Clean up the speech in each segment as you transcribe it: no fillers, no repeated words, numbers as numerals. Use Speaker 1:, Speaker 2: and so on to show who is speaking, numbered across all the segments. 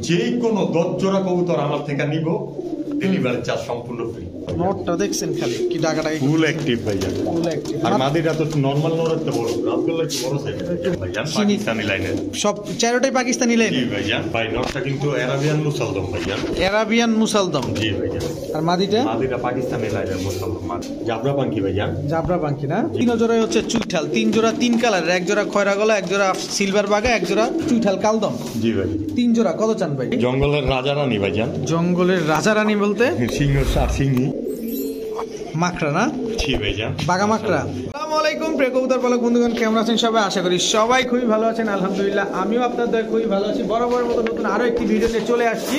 Speaker 1: যে কোনো 10 জোড়া কবুতর আমার থেকে নিব, ডেলিভারি চার্জ সম্পূর্ণ ফ্রি।
Speaker 2: নটটা দেখছেন খালি কি টাকাটাই
Speaker 1: ফুল অ্যাক্টিভ ভাইয়া,
Speaker 2: ফুল অ্যাক্টিভ।
Speaker 1: আর মাদিটা তো নরমাল নরতে বড়, আব্দুল্লাহ একটু বড় সাইজ ভাইয়া, পাকিস্তানি লাইনের
Speaker 2: সব চারটাই পাকিস্তানি লাইন।
Speaker 1: জি ভাইয়া, ভাই নটটা কিন্তু আরাবিয়ান মুসালদম ভাইয়া,
Speaker 2: আরাবিয়ান মুসালদম।
Speaker 1: জি ভাইয়া।
Speaker 2: আর মাদিটা
Speaker 1: পাকিস্তানি লাইনের মুসালদম, জাবরা পাঙ্কি ভাইয়া,
Speaker 2: জাবরা পাঙ্কি না। তিন জোড়াই হচ্ছে চুইঠাল, 3 জোড়া 3 কালার, এক জোড়া খয়রা গলা, এক জোড়া সিলভার বাগা, এক জোড়া চুইঠাল কালদম।
Speaker 1: জি ভাই।
Speaker 2: 3 জোড়া কত চান ভাই?
Speaker 1: জঙ্গলের রাজা রানী ভাইজান।
Speaker 2: জঙ্গলের রাজা রানী বলতে
Speaker 1: সিংহ সার সিংহী
Speaker 2: মাকড়া না?
Speaker 1: জি ভাইজান,
Speaker 2: বাগা মাকড়া। আসসালামু আলাইকুম প্রিয় কবুতর পালক বন্ধুগণ, কেমন আছেন সবাই? আশা করি সবাই খুবই ভালো আছেন। আলহামদুলিল্লাহ আমিও আপনাদের দয়ায় খুবই ভালো আছি। বরাবরের মতো নতুন আরো একটি ভিডিও নিয়ে চলে আসছি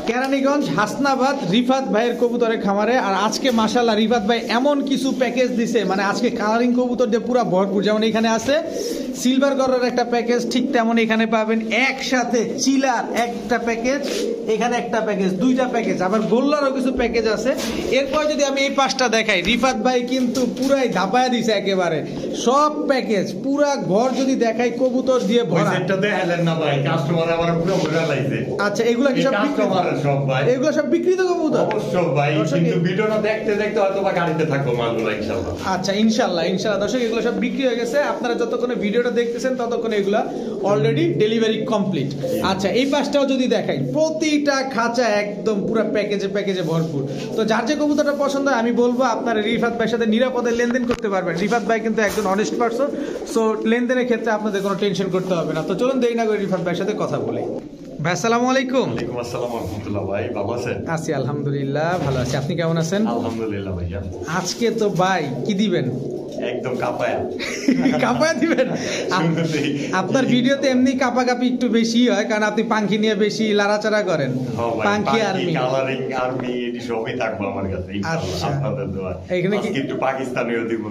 Speaker 2: কেরানীগঞ্জ হাসনাবাদ রিফাত ভাইয়ের কবুতরের খামারে। আর আজকে মাশাআল্লাহ রিফাত ভাই এমন কিছু প্যাকেজ দিছে, মানে আজকে কালারিং কবুতর দিয়ে পুরো ভরপুর। যেমন এখানে আছে সিলভার গড়ের একটা প্যাকেজ, ঠিক তেমন এখানে পাবেন একসাথে চিলার একটা প্যাকেজ, এখানে একটা প্যাকেজ, 2টা প্যাকেজ, আবার গোল্লারও কিছু প্যাকেজ আছে। এরপর যদি আমি এই 5টা দেখাই, রিফাত ভাই কিন্তু পুরাই ধাপায়া দিছে একেবারে সব প্যাকেজ, পুরা ঘর যদি দেখাই কবুতর দিয়ে ভরা।
Speaker 1: এটা দেখালেন না ভাই, কাস্টমার আমার পুরো ভরা লাইছে।
Speaker 2: আচ্ছা এগুলা কি সব
Speaker 1: কাস্টমারের সব ভাই?
Speaker 2: এগুলো সব বিক্রিত কবুতর
Speaker 1: অবশ্যই ভাই, কিন্তু ভিডিওটা দেখতে দেখতে হয়তো বা গাড়িতে থাকবো মালগুলো ইনশাআল্লাহ।
Speaker 2: আচ্ছা ইনশাআল্লাহ ইনশাআল্লাহ দর্শক এগুলো সব বিক্রি হয়ে গেছে। আপনারা যতক্ষণে ভিডিওটা দেখতেছেন ততক্ষণে এগুলা অলরেডি ডেলিভারি কমপ্লিট। আচ্ছা এই 5টাও যদি দেখাই, প্রতিটা খাঁচা একদম পুরো প্যাকেজে ভরপুর। তো যার যে কবুতরটা পছন্দ হয় আমি বলবো আপনারা রিফাত ভাইয়ের সাথে নিরাপদে লেনদেন করতে পারবেন। রিফাত ভাই কিন্তু একজন অনেস্ট পারসন, সো লেনদেনের ক্ষেত্রে আপনাদের কোনো টেনশন করতে হবে না। তো চলুন দেরি না করে রিফাত ভাইয়ের সাথে কথা বলি। ভাই আসসালামু আলাইকুম।
Speaker 1: ওয়ালাইকুম আসসালাম ওয়া রাহমাতুল্লাহ। ভাই ভালো আছেন?
Speaker 2: আছি আলহামদুলিল্লাহ ভালো আছি, আপনি কেমন আছেন?
Speaker 1: আলহামদুলিল্লাহ ভাইয়া।
Speaker 2: আজকে তো ভাই কি দিবেন?
Speaker 1: একদম কাপায়া
Speaker 2: কাপায়া দিবেন। আপনার ভিডিওতে এমনি কাপাকাপি একটু বেশি হয়, কারণ আপনি পাঙ্খি নিয়ে বেশি লাড়াচাড়া করেন। পাঙ্খি আর্মি,
Speaker 1: কালারিং আর্মি এটি সবই থাকবে আমার কাছে ইনশাআল্লাহ, আপনাদের দোয়া। এখানে একটু পাকিস্তানিও দিব,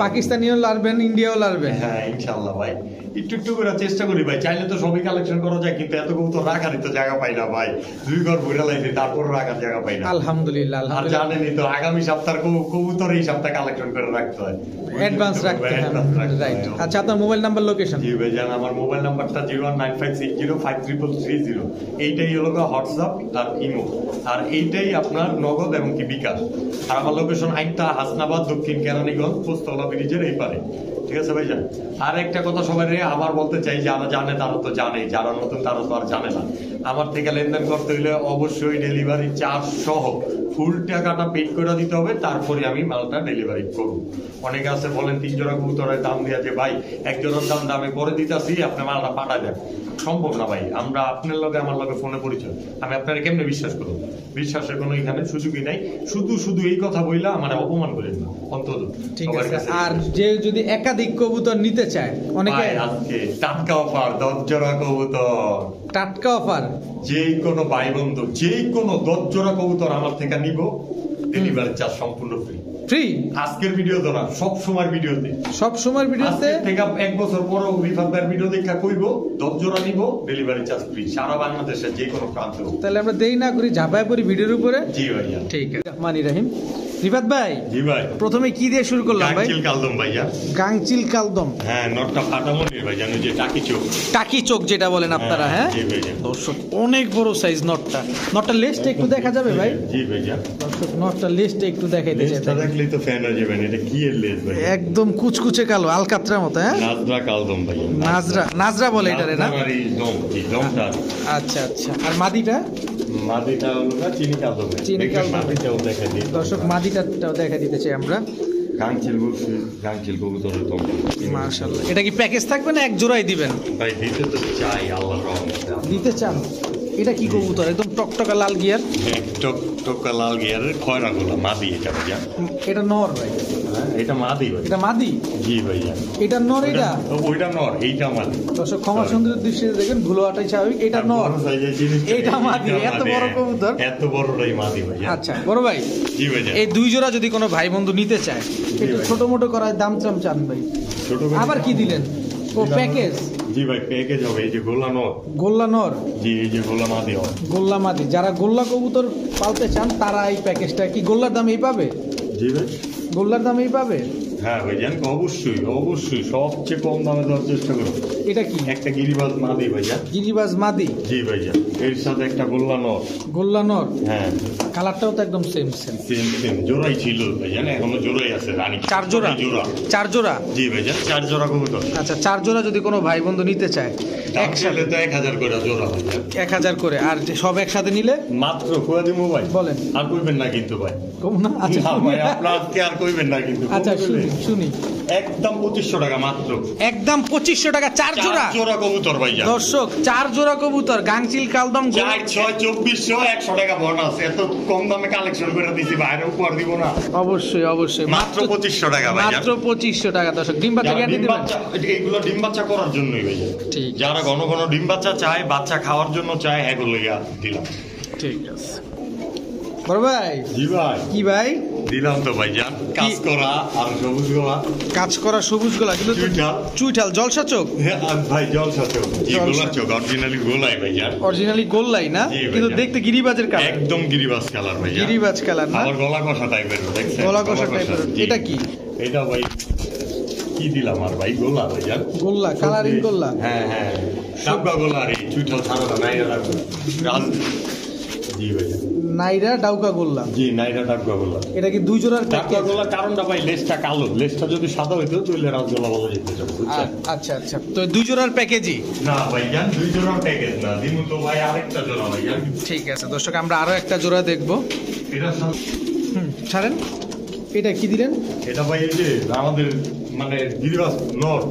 Speaker 2: পাকিস্তানিও লাড়বেন, ইন্ডিয়াও লাড়বেন।
Speaker 1: হ্যাঁ ইনশাআল্লাহ ভাই, একটু করে চেষ্টা করি ভাই। চাইলে তো সবই কালেকশন করা যায়, কিন্তু এত কবুতর রাখারই তো জায়গা পাই না ভাই। 2 ঘর ভরে লাইছি, তারপর রাখার জায়গা পাই না।
Speaker 2: আলহামদুলিল্লাহ
Speaker 1: আর
Speaker 2: আলহামদুলিল্লাহ।
Speaker 1: জানেনই তো আগামী সপ্তাহের কবুতর এই সপ্তাহে কালেকশন করে রাখতে হয়,
Speaker 2: অ্যাডভান্স রাখতে হয়। রাইট। আচ্ছা আপনার মোবাইল নাম্বার, লোকেশন?
Speaker 1: জি ভাই জান, আমার মোবাইল নাম্বারটা 01956053330। এইটাই হলো হোয়াটসঅ্যাপ আর ইমো, আর এইটাই আপনার নগদ এবং কি বিকাশ। আর আমার লোকেশন আইনটা হাসনাবাদ, দক্ষিণ কেরানীগঞ্জ, পোস্তলা ব্রিজের এই পারে। ঠিক আছে ভাই জান। আর একটা কথা সবাই আবার বলতে চাই, যারা জানে তারা তো জানে, যারা নতুন তারা তো আর জানে না। আমার থেকে লেনদেন করতে হলে অবশ্যই ডেলিভারি চার্জ সহ ফুল টাকাটা পেড করে দিতে হবে, তারপরে আমি মালটা ডেলিভারি করব। অনেকে আছে বলেন 3 জোড়া কবুতরের দাম দিয়ে যে ভাই 1 জোড়ার দাম আমি পরে দিতেছি, আপনি মালটা পাঠায় দেন। সম্ভব না ভাই, আমরা আপনার লগে আমার লগে ফোনে পরিচয়, আমি আপনারা কেমনে বিশ্বাস করব? বিশ্বাসের কোনো এখানে সুযোগই নাই। শুধু এই কথা বইলা আমার অপমান করেন না অন্তত।
Speaker 2: ঠিক আছে। আর যে যদি একাধিক কবুতর নিতে চায়, অনেকে
Speaker 1: আজকে টাটকা অফার, 10 জোড়া কবুতর,
Speaker 2: টাটকা অফার।
Speaker 1: যে কোনো ভাই বন্ধু যে কোনো 10 জোড়া কবুতর আমার থেকে নিব, ডেলিভারি চার্জ সম্পূর্ণ ফ্রি। ফ্রি আজকের ভিডিও তো না, সব সময় ভিডিওতে,
Speaker 2: সব সময় ভিডিওতে
Speaker 1: থেকে 1 বছর পর রিফাত ভাইয়ের ভিডিও দেখা কইব 10 জোড়া নিব, ডেলিভারি চার্জ ফ্রি, সারা বাংলাদেশের যে কোনো প্রান্তে।
Speaker 2: তাহলে আমরা দেরি না করি, ঝাঁপায় পড়ি ভিডিওর উপরে।
Speaker 1: জি ভাইয়া। ঠিক আছে।
Speaker 2: রহমানির রহিম। রিফাত ভাই,
Speaker 1: জি ভাই,
Speaker 2: প্রথমে কি দিয়ে শুরু করলাম ভাই?
Speaker 1: গাংচিল কালদম ভাইয়া।
Speaker 2: গাংচিল কালদম,
Speaker 1: হ্যাঁ নটটা ফাটামনি ভাই, জানো যে টাকি চোখ,
Speaker 2: টাকি চোখ যেটা বলেন আপনারা। হ্যাঁ
Speaker 1: জি ভাইয়া।
Speaker 2: দর্শক অনেক বড় সাইজ নটটা। নটটা লেজটা একটু দেখা যাবে ভাই?
Speaker 1: জি ভাইয়া।
Speaker 2: দর্শক নটটা লেজটা একটু দেখাইতে চাই।
Speaker 1: লেজটা দেখলেই তো ফ্যান হয়ে যাবেন। এটা কি এর লেজ ভাই?
Speaker 2: একদম কুচকুচে কালো, আলকাতরার মতো। হ্যাঁ
Speaker 1: নাজরা কালদম ভাই।
Speaker 2: নাজরা বলে এটারে না?
Speaker 1: দমটা।
Speaker 2: আচ্ছা আচ্ছা। আর মাদিটা?
Speaker 1: মাদিটা হলো না চিনি কালদম।
Speaker 2: চিনি কালদম।
Speaker 1: মাদিটাও দেখাই দিই
Speaker 2: দর্শক, মাদিটাও দেখা দিতে চাই আমরা।
Speaker 1: গাংচিল কবুতরের দম।
Speaker 2: মাশাআল্লাহ। এটা কি প্যাকেজ থাকবে না এক জোড়াই দিবেন?
Speaker 1: ভাই দিতে তো চাই, আল্লাহর রহমতে
Speaker 2: দিতে চান। এটা কি কবুতর? একদম টকটকা লাল গিয়ার।
Speaker 1: টকটকা লাল গিয়ারের খয়রা গোলা মাদি। এটা ভাইয়া
Speaker 2: এটা নর ভাই?
Speaker 1: এটা মাদি ভাই।
Speaker 2: এটা মাদি?
Speaker 1: জি ভাইয়া।
Speaker 2: এটা নর? এটা
Speaker 1: ওইটা নর, এইটা মাদি।
Speaker 2: দর্শক ক্ষমা সুন্দর দৃষ্টিতে দেখেন, ভুলো আটাই স্বাভাবিক। এটা নর, এটা মাদি। এত বড় কবুতর,
Speaker 1: এত বড়টাই মাদি ভাইয়া।
Speaker 2: আচ্ছা বড় ভাই,
Speaker 1: জি ভাইয়া।
Speaker 2: এই 2 জোড়া যদি কোনো ভাই বন্ধু নিতে চায়, একটু ছোট মোটো করার দাম চান ভাই?
Speaker 1: ছোট
Speaker 2: আবার কি দিলেন? ও প্যাকেজ?
Speaker 1: জি ভাই প্যাকেজ হবে। এই যে গোল্লা নর।
Speaker 2: গোল্লা নর?
Speaker 1: জি এই যে গোল্লা মাদি হবে।
Speaker 2: গোল্লা মাদি। যারা গোল্লা কবুতর পালতে চান তারা এই প্যাকেজটা কি গোল্লার দাম এই পাবে?
Speaker 1: জি ভাই
Speaker 2: গোল্লার দাম এই পাবে।
Speaker 1: হ্যাঁ ভাইজান, অবশ্যই অবশ্যই সবচেয়ে কম দামে দেওয়ার চেষ্টা করো।
Speaker 2: এটা কি?
Speaker 1: একটা গিরিবাজ মাদি ভাইজান।
Speaker 2: গিরিবাজ মাদি?
Speaker 1: জি ভাইজান, এর সাথে একটা গোল্লা নর।
Speaker 2: গোল্লা নর?
Speaker 1: হ্যাঁ,
Speaker 2: কালারটাও তো একদম সেম সেম
Speaker 1: জোড়াই ছিল ভাইজান, এখনো জোড়াই আছে রানী।
Speaker 2: 4 জোড়া? 4 জোড়া?
Speaker 1: জি ভাইজান, 4 জোড়া কবুতর।
Speaker 2: আচ্ছা, 4 জোড়া যদি কোনো ভাই বন্ধু নিতে চায়
Speaker 1: একসাথে তো 1000 করে জোড়া ভাইজান।
Speaker 2: 1000 করে, আর যে সব একসাথে নিলে
Speaker 1: মাত্র কয়ে দিমু ভাই।
Speaker 2: বলেন।
Speaker 1: আর কইবেন না কিন্তু ভাই।
Speaker 2: কম না? আচ্ছা
Speaker 1: না ভাই, আপনার আজকে আর কইবেন না কিন্তু।
Speaker 2: আচ্ছা শুনি।
Speaker 1: একদম 2500 টাকা মাত্র।
Speaker 2: একদম 2500 টাকা 4 জোড়া?
Speaker 1: 4 জোড়া কবুতর ভাইজান।
Speaker 2: দর্শক 4 জোড়া কবুতর, গাংচিল কালদম
Speaker 1: 4 6 2400, 100 টাকা বোনাস। এত কম দামে কালেকশন করে দিছি, বাইরে উপহার দিব না।
Speaker 2: অবশ্যই অবশ্যই।
Speaker 1: মাত্র 2500 টাকা ভাইজান।
Speaker 2: মাত্র 2500 টাকা দর্শক। ডিম বাচ্চা গ্যারান্টি দিবেন?
Speaker 1: এইগুলো ডিম বাচ্চা করার জন্যই ভাইজান।
Speaker 2: ঠিক।
Speaker 1: যারা ঘন ঘন ডিম বাচ্চা চায়, বাচ্চা খাওয়ার জন্য চায়, এগুলো দিলাম।
Speaker 2: ঠিক আছে বড় ভাই।
Speaker 1: জি ভাই।
Speaker 2: কি ভাই?
Speaker 1: দিলাম তো ভাইজান, কাজ করা আর সবুজ গোলা।
Speaker 2: কাজ করা সবুজ গোলা, কিন্তু চুইঠাল জলসা চোখ।
Speaker 1: হ্যাঁ ভাই, জলসা চোখ। জি, গোলা চোখ, অরিজিনালি গোলাই ভাইজান।
Speaker 2: অরিজিনালি গোল্লাই না, কিন্তু দেখতে গিরিবাজের কালার।
Speaker 1: একদম গিরিবাজ কালার ভাইজান।
Speaker 2: গিরিবাজ কালার না?
Speaker 1: আবার গলা কষা টাইপের, দেখছেন?
Speaker 2: গলা কষা টাইপের। এটা কি?
Speaker 1: এটা ভাই কি দিলাম আর ভাই, গোলা ভাইজান।
Speaker 2: গোল্লা, কালারিং গোল্লা।
Speaker 1: হ্যাঁ হ্যাঁ, ডাব্বা গোলা রে, চুইঠাল ছাড়া নাইরা রাখবো। জি ভাইজান,
Speaker 2: নাইরা ডাউকা গোল্লা।
Speaker 1: জি, নাইরা ডাব্বা গোলা।
Speaker 2: এটা কি 2 জোড়ার
Speaker 1: ডাব্বা
Speaker 2: প্যাকেজ?
Speaker 1: গোলা কারণটা ভাই, লেজটা কালো। লেজটা যদি সাদা হইতো তাহলে রাজগোলা বলা যেত, বুঝছেন?
Speaker 2: আচ্ছা আচ্ছা, তো 2 জোড়ার প্যাকেজই?
Speaker 1: না ভাইজান, 2 জোড়া প্যাকেজ না, দিমু তো ভাই আরেকটা জোড়া ভাইজান।
Speaker 2: ঠিক আছে দর্শক, আমরা আরো একটা জোড়া দেখবো।
Speaker 1: এটা
Speaker 2: ছাড়েন। এটা কি দিলেন?
Speaker 1: এটা ভাই এই যে আমাদের মানে গিরিবাজ নর।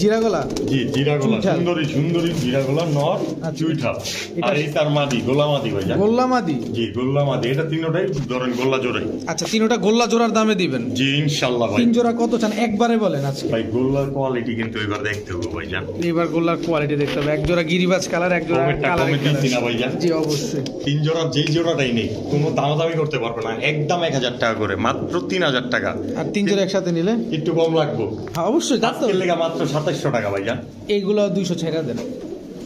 Speaker 2: জিরাগোলা?
Speaker 1: জি, জিরাগোলা,
Speaker 2: চুইঠাল।
Speaker 1: সুন্দরী জিরাগোলা নর,
Speaker 2: আচ্ছা।
Speaker 1: চুইঠাল।
Speaker 2: এটা-
Speaker 1: আর এই তার মাদি, গোলা মাদি ভাইজান।
Speaker 2: গোল্লা মাদি?
Speaker 1: জি, গোল্লা মাদি। এটা তিনটাই ধরেন গোল্লা জোড়াই।
Speaker 2: আচ্ছা, 3টা গোল্লা জোড়ার দামে দিবেন?
Speaker 1: জি ইনশাআল্লাহ ভাই।
Speaker 2: 3 জোড়া কত চান একবারে বলেন আজকে?
Speaker 1: ভাই গোল্লার কোয়ালিটি কিন্তু এবার দেখতে হবে ভাইজান।
Speaker 2: এবার গোল্লার কোয়ালিটি দেখতে হবে। এক জোড়া গিরিবাজ কালার, এক জোড়া
Speaker 1: কমেরটা
Speaker 2: কালার।
Speaker 1: কমে দিচ্ছি না ভাইজান।
Speaker 2: জি অবশ্যই।
Speaker 1: 3 জোড়া যেই জোড়াটাই নেই, কোনো দামাদামি করতে পারবে না, একদম 1000 টাকা করে, মাত্র 3000 টাকা।
Speaker 2: আর 3 জোড়া একসাথে নিলে
Speaker 1: একটু কম লাগবে।
Speaker 2: হ্যাঁ অবশ্যই, তা তো।
Speaker 1: আজকের লেগা মাত্র 2700 টাকা ভাইজান।
Speaker 2: এইগুলো 200 ছেড়ে দেন,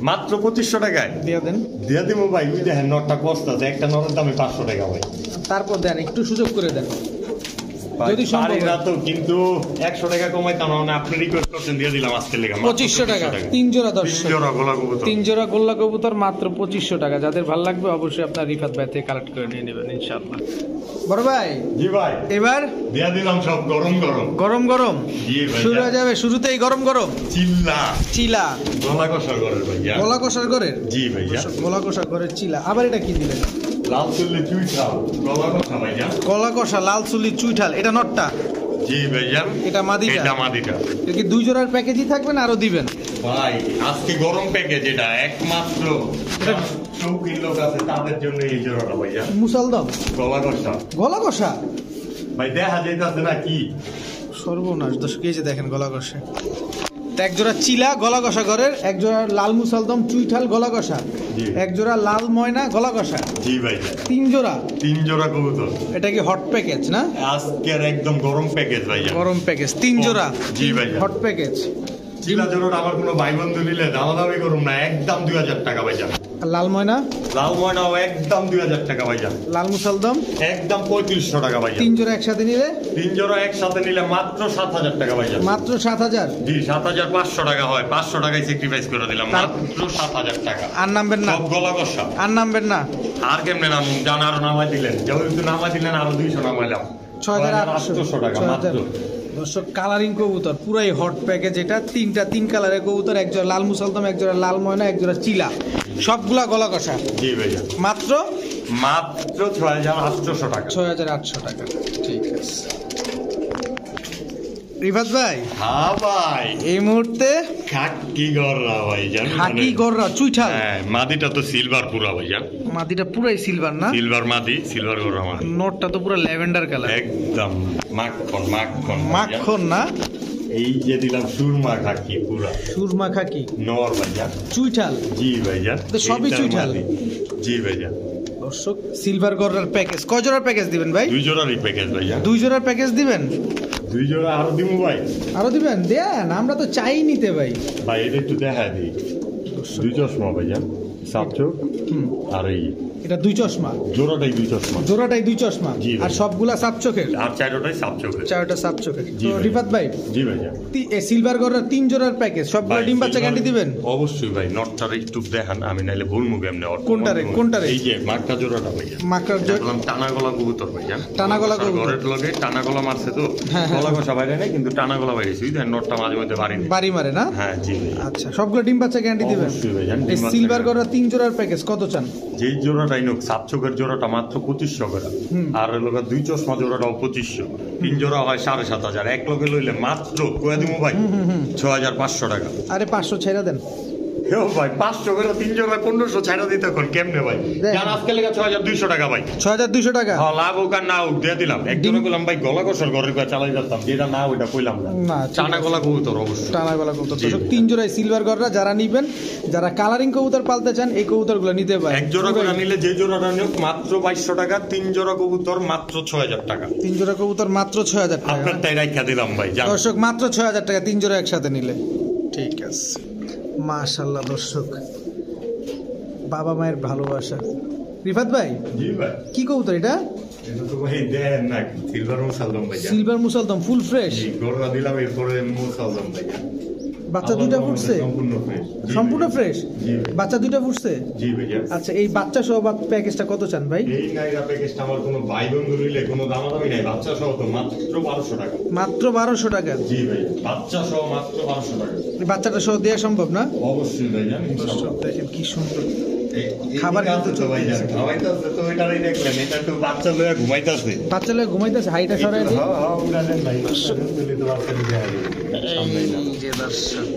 Speaker 1: মাত্র 2500 টাকায়
Speaker 2: দিয়ে দেন।
Speaker 1: দিয়ে দিব ভাই। ওই দেখেন নটটা কষ্ট আছে, একটা নরের দামে 500 টাকা ভাই।
Speaker 2: তারপর দেন, একটু সুযোগ করে দেন যদি সম্ভব
Speaker 1: পারি
Speaker 2: হয়।
Speaker 1: না তো, কিন্তু 100 টাকা কমাইতাম না, আপনি রিকোয়েস্ট করছেন, দিয়ে দিলাম আজকের লেগা
Speaker 2: 2500 টাকা। 3 জোড়া
Speaker 1: তিন
Speaker 2: দর্শক,
Speaker 1: জোড়া গোলা কবুতর।
Speaker 2: 3 জোড়া গোল্লা কবুতর মাত্র 2500 টাকা। যাদের ভালো লাগবে অবশ্যই আপনার রিফাত ভাই থেকে কালেক্ট করে নিয়ে নেবেন ইনশাআল্লাহ। বড় ভাই,
Speaker 1: জি ভাই,
Speaker 2: এবার
Speaker 1: দিয়ে দিলাম সব গরম গরম।
Speaker 2: গরম গরম
Speaker 1: জি ভাই,
Speaker 2: শুরু হয়ে যাবে। শুরুতেই গরম গরম
Speaker 1: চিল্লা
Speaker 2: চিলা।
Speaker 1: গলা কষা করে ভাইয়া।
Speaker 2: গলা কষার ঘরের?
Speaker 1: জি ভাইয়া।
Speaker 2: গলা কষার ঘরের চিলা। আবার এটা কি দিলেন?
Speaker 1: লাল চুল্লি চুইঠাল গলা কষা ভাইয়া।
Speaker 2: গলা কষা লাল চুলি চুইঠাল। এটা নটটা?
Speaker 1: জি ভাইয়া।
Speaker 2: এটা মাদিটা?
Speaker 1: এটা মাদিটা।
Speaker 2: এটা কি 2 জোড়ার প্যাকেজই থাকবে না আরো দিবেন?
Speaker 1: ভাই আজকে গরম প্যাকেজ, এটা একমাত্র শৌখিন লোক আছে তাদের জন্য এই জোড়াটা ভাইয়া।
Speaker 2: মুসালদম
Speaker 1: গলা কষা
Speaker 2: গলা কষা?
Speaker 1: ভাই দেখা যাইতাছে না কি?
Speaker 2: সর্বনাশ দর্শক, এই যে দেখেন গলা কষা। তো এক জোড়া চিলা গলা কষা ঘরের, এক জোড়া লাল মুসালদম চুইঠাল গলা কষা,
Speaker 1: জি।
Speaker 2: এক জোড়া লাল ময়না গলা কষা।
Speaker 1: জি ভাইয়া।
Speaker 2: 3 জোড়া?
Speaker 1: 3 জোড়া কবুতর।
Speaker 2: এটা কি হট প্যাকেজ না?
Speaker 1: আজকের একদম গরম প্যাকেজ ভাইয়া।
Speaker 2: গরম প্যাকেজ 3 জোড়া?
Speaker 1: জি ভাইয়া।
Speaker 2: Hot package.
Speaker 1: চিলা জোড়াটা আমার কোনো ভাই বন্ধু নিলে দামাদামি করুন না, একদম 2000 টাকা ভাইয়া।
Speaker 2: আর লাল ময়না?
Speaker 1: লাল ময়নাও একদম 2000 টাকা ভাইয়া।
Speaker 2: লাল মুসালদম?
Speaker 1: একদম 3500 টাকা ভাইয়া।
Speaker 2: 3 জোড়া একসাথে নিলে?
Speaker 1: 3 জোড়া একসাথে নিলে মাত্র 7000 টাকা ভাইয়া।
Speaker 2: মাত্র 7000?
Speaker 1: জি, 7500 টাকা হয়। 500 টাকায় স্যাক্রিফাইস করে দিলাম, মাত্র 7000 টাকা।
Speaker 2: আর নামবেন না?
Speaker 1: সব গলা কষা।
Speaker 2: আর নামবেন না?
Speaker 1: আর কেমনে নাম জান, আরো নামাই দিলেন, যেহেতু নামাই দিলেন আরো 200 নামাইলাম।
Speaker 2: 6800
Speaker 1: টাকা মাত্র।
Speaker 2: দর্শক কালারিং কবুতর পুরাই হট প্যাকেজ। এটা 3 কালারের কবুতর, এক জোড়া লাল মুসালদম, এক জোড়া লাল ময়না, এক জোড়া চিলা, সবগুলা গলা কষা।
Speaker 1: জি ভাইয়া।
Speaker 2: মাত্র
Speaker 1: 6800 টাকা।
Speaker 2: 6800 টাকা। ঠিক আছে রিফাত ভাই,
Speaker 1: হ্যাঁ ভাই,
Speaker 2: এই মুহূর্তে
Speaker 1: খাকি গররা ভাই জান।
Speaker 2: হাকি গররা চুইঠাল।
Speaker 1: হ্যাঁ, মাদিটা তো সিলভার পুরা ভাই জান।
Speaker 2: মাদিটা পুরাই সিলভার না?
Speaker 1: সিলভার মাদি, সিলভার গররা মাদি।
Speaker 2: নোটটা তো পুরো ল্যাভেন্ডার কালার,
Speaker 1: একদম মাখন মাখন
Speaker 2: মাখন না?
Speaker 1: এই যে দিলাম সুরমা খাকি পুরা।
Speaker 2: সুরমা খাকি
Speaker 1: নর ভাইয়া।
Speaker 2: চুইঠাল?
Speaker 1: জি ভাইয়া।
Speaker 2: তো সবই
Speaker 1: এইটার
Speaker 2: চুইঠাল?
Speaker 1: মাদি। জি ভাইয়া।
Speaker 2: দর্শক সিলভার গররার প্যাকেজ কয় জোড়ার প্যাকেজ দিবেন ভাই?
Speaker 1: 2 জোড়ারই প্যাকেজ ভাইয়া।
Speaker 2: 2 জোড়ার প্যাকেজ দিবেন?
Speaker 1: 2 জোড়া আরো দিমু ভাই।
Speaker 2: আরো দিবেন? দেন, আমরা তো চাই নিতে ভাই।
Speaker 1: ভাই এটা একটু দেখা দিই। 2 চশমা ভাইয়া। সাপচোক আর এই
Speaker 2: এটা দুই চশমা,
Speaker 1: জোড়াটাই দুই চশমা,
Speaker 2: জোড়াটাই দুই চশমা,
Speaker 1: জি ভাই।
Speaker 2: আর সবগুলা সাপ চোখের,
Speaker 1: আর চারটাই সাপচোকের।
Speaker 2: চারটা সাপ চোখের।
Speaker 1: জি
Speaker 2: তো
Speaker 1: ভাই।
Speaker 2: রিফাত ভাই,
Speaker 1: জি ভাইয়া।
Speaker 2: সিলভার গড়ার 3 জোড়ার প্যাকেজ, সবগুলো
Speaker 1: ভাই,
Speaker 2: ডিম বাচ্চা গ্যারান্টি দিবেন?
Speaker 1: অবশ্যই ভাই। নটটার একটু দেখান, আমি নাইলে ভুল মুখে এমনি
Speaker 2: কোনটারে?
Speaker 1: এই যে মার্কা জোড়াটা ভাইয়া,
Speaker 2: মাকড়ার
Speaker 1: দেখলাম টানা গলা কবুতর ভাইয়া।
Speaker 2: টানা গলা কবুতর।
Speaker 1: ঘরের লগে টানা গলা মারছে তো,
Speaker 2: হ্যাঁ, হ্যাঁ।
Speaker 1: গলা কষা বাইরে নেই কিন্তু টানা গলা বাইরেছে, বুঝলেন? নটটা মাঝে মধ্যে বাড়ি নেই।
Speaker 2: বাড়ি মারে না?
Speaker 1: হ্যাঁ জি ভাই।
Speaker 2: আচ্ছা, সবগুলো ডিম বাচ্চা গ্যারান্টি দিবেন?
Speaker 1: অবশ্যই ভাই, জানি
Speaker 2: এই
Speaker 1: ডিম বাচ্চা
Speaker 2: সিলভার
Speaker 1: guarantee।
Speaker 2: গড়ার 3 জোড়ার প্যাকেজ কত চান?
Speaker 1: যেই জোড়াটাই নোক সাপচোকের জোড়াটা মাত্র 2500 করে, আর লোক দুই চশমা জোড়াটাও 2500, 3 জোড়া হয় 7500, এক লোকে লইলে মাত্র কয়ে দিব ভাই 6500 টাকা।
Speaker 2: আরে 500 ছেড়ে দেন।
Speaker 1: হেও ভাই 500 করে 3 জোড়া 1500 ছাড়া দিতে এখন কেমনে ভাই?
Speaker 2: দেন।
Speaker 1: জান আজকে লেগে 6200 টাকা ভাই।
Speaker 2: 6200 টাকা?
Speaker 1: হ্যাঁ, লাভ হোক আর না হোক দিয়ে দিলাম। একজনে কইলাম ভাই গলা কষার ঘরের কয়ে চালাই যাতাম, যেটা না ওইটা কইলাম না।
Speaker 2: না, ঠিক
Speaker 1: টানা
Speaker 2: আছে।
Speaker 1: গলা কবুতর অবশ্যই।
Speaker 2: টানা গলা কবুতর।
Speaker 1: জি।
Speaker 2: দর্শক 3 জোড়ায় সিলভার গড়রা যারা নিবেন, যারা কালারিং কবুতর পালতে চান, এই কবুতরগুলো নিতে পারেন।
Speaker 1: এক জোড়া করে নিলে যে জোড়াটা নিয়োগ মাত্র 2200 টাকা, 3 জোড়া কবুতর মাত্র 6000 টাকা।
Speaker 2: 3 জোড়া কবুতর মাত্র 6000 টাকা।
Speaker 1: আপনার তাই রাখা দিলাম ভাই, জান।
Speaker 2: দর্শক মাত্র 6000 টাকা 3 জোড়া একসাথে নিলে। ঠিক আছে, মাশাআল্লাহ। দর্শক, বাবা মায়ের ভালোবাসা। রিফাত ভাই,
Speaker 1: জি ভাই।
Speaker 2: কি কবুতর এটা?
Speaker 1: এটা তো ভাই দেন না, সিলভার মুসালদম ভাই।
Speaker 2: Silver মুসালদম, full fresh.
Speaker 1: জি, গরুরা দিলাম, এরপরে মুসালদম ভাই।
Speaker 2: বাচ্চা দুইটা ফুটছে?
Speaker 1: সম্পূর্ণ ফ্রেশ।
Speaker 2: সম্পূর্ণ ফ্রেশ?
Speaker 1: জি ভাই।
Speaker 2: বাচ্চা দুইটা ফুটছে?
Speaker 1: জি ভাইয়া।
Speaker 2: আচ্ছা, এই বাচ্চা সহ প্যাকেজটা কত চান ভাই?
Speaker 1: এই নাইরা প্যাকেজটা আমার কোনো ভাই বন্ধু নিলে কোনো দামাদামি নাই, বাচ্চা সহ তো মাত্র 1200 টাকা।
Speaker 2: মাত্র 1200 টাকা?
Speaker 1: জি ভাই, বাচ্চা সহ মাত্র 1200 টাকা।
Speaker 2: এই বাচ্চাটা সহ দেওয়া সম্ভব না?
Speaker 1: অবশ্যই ভাই, জান।
Speaker 2: দর্শক দেখেন কি সুন্দর খাবার
Speaker 1: খাবার
Speaker 2: কিন্তু
Speaker 1: কিন্তু ভাই জান, খাওয়াইতাছে তো এটারই দেখলেন, এটা তো বাচ্চা লইয়া ঘুমাইতাছে।
Speaker 2: বাচ্চা লোক ঘুমাইতেছে, হাইটা সরাই দিই।
Speaker 1: হ্যাঁ হ্যাঁ, ওটা দেন ভাই, দিলে তো বাচ্চা দিতে হবে। সামনেই না।
Speaker 2: এই যে দর্শক,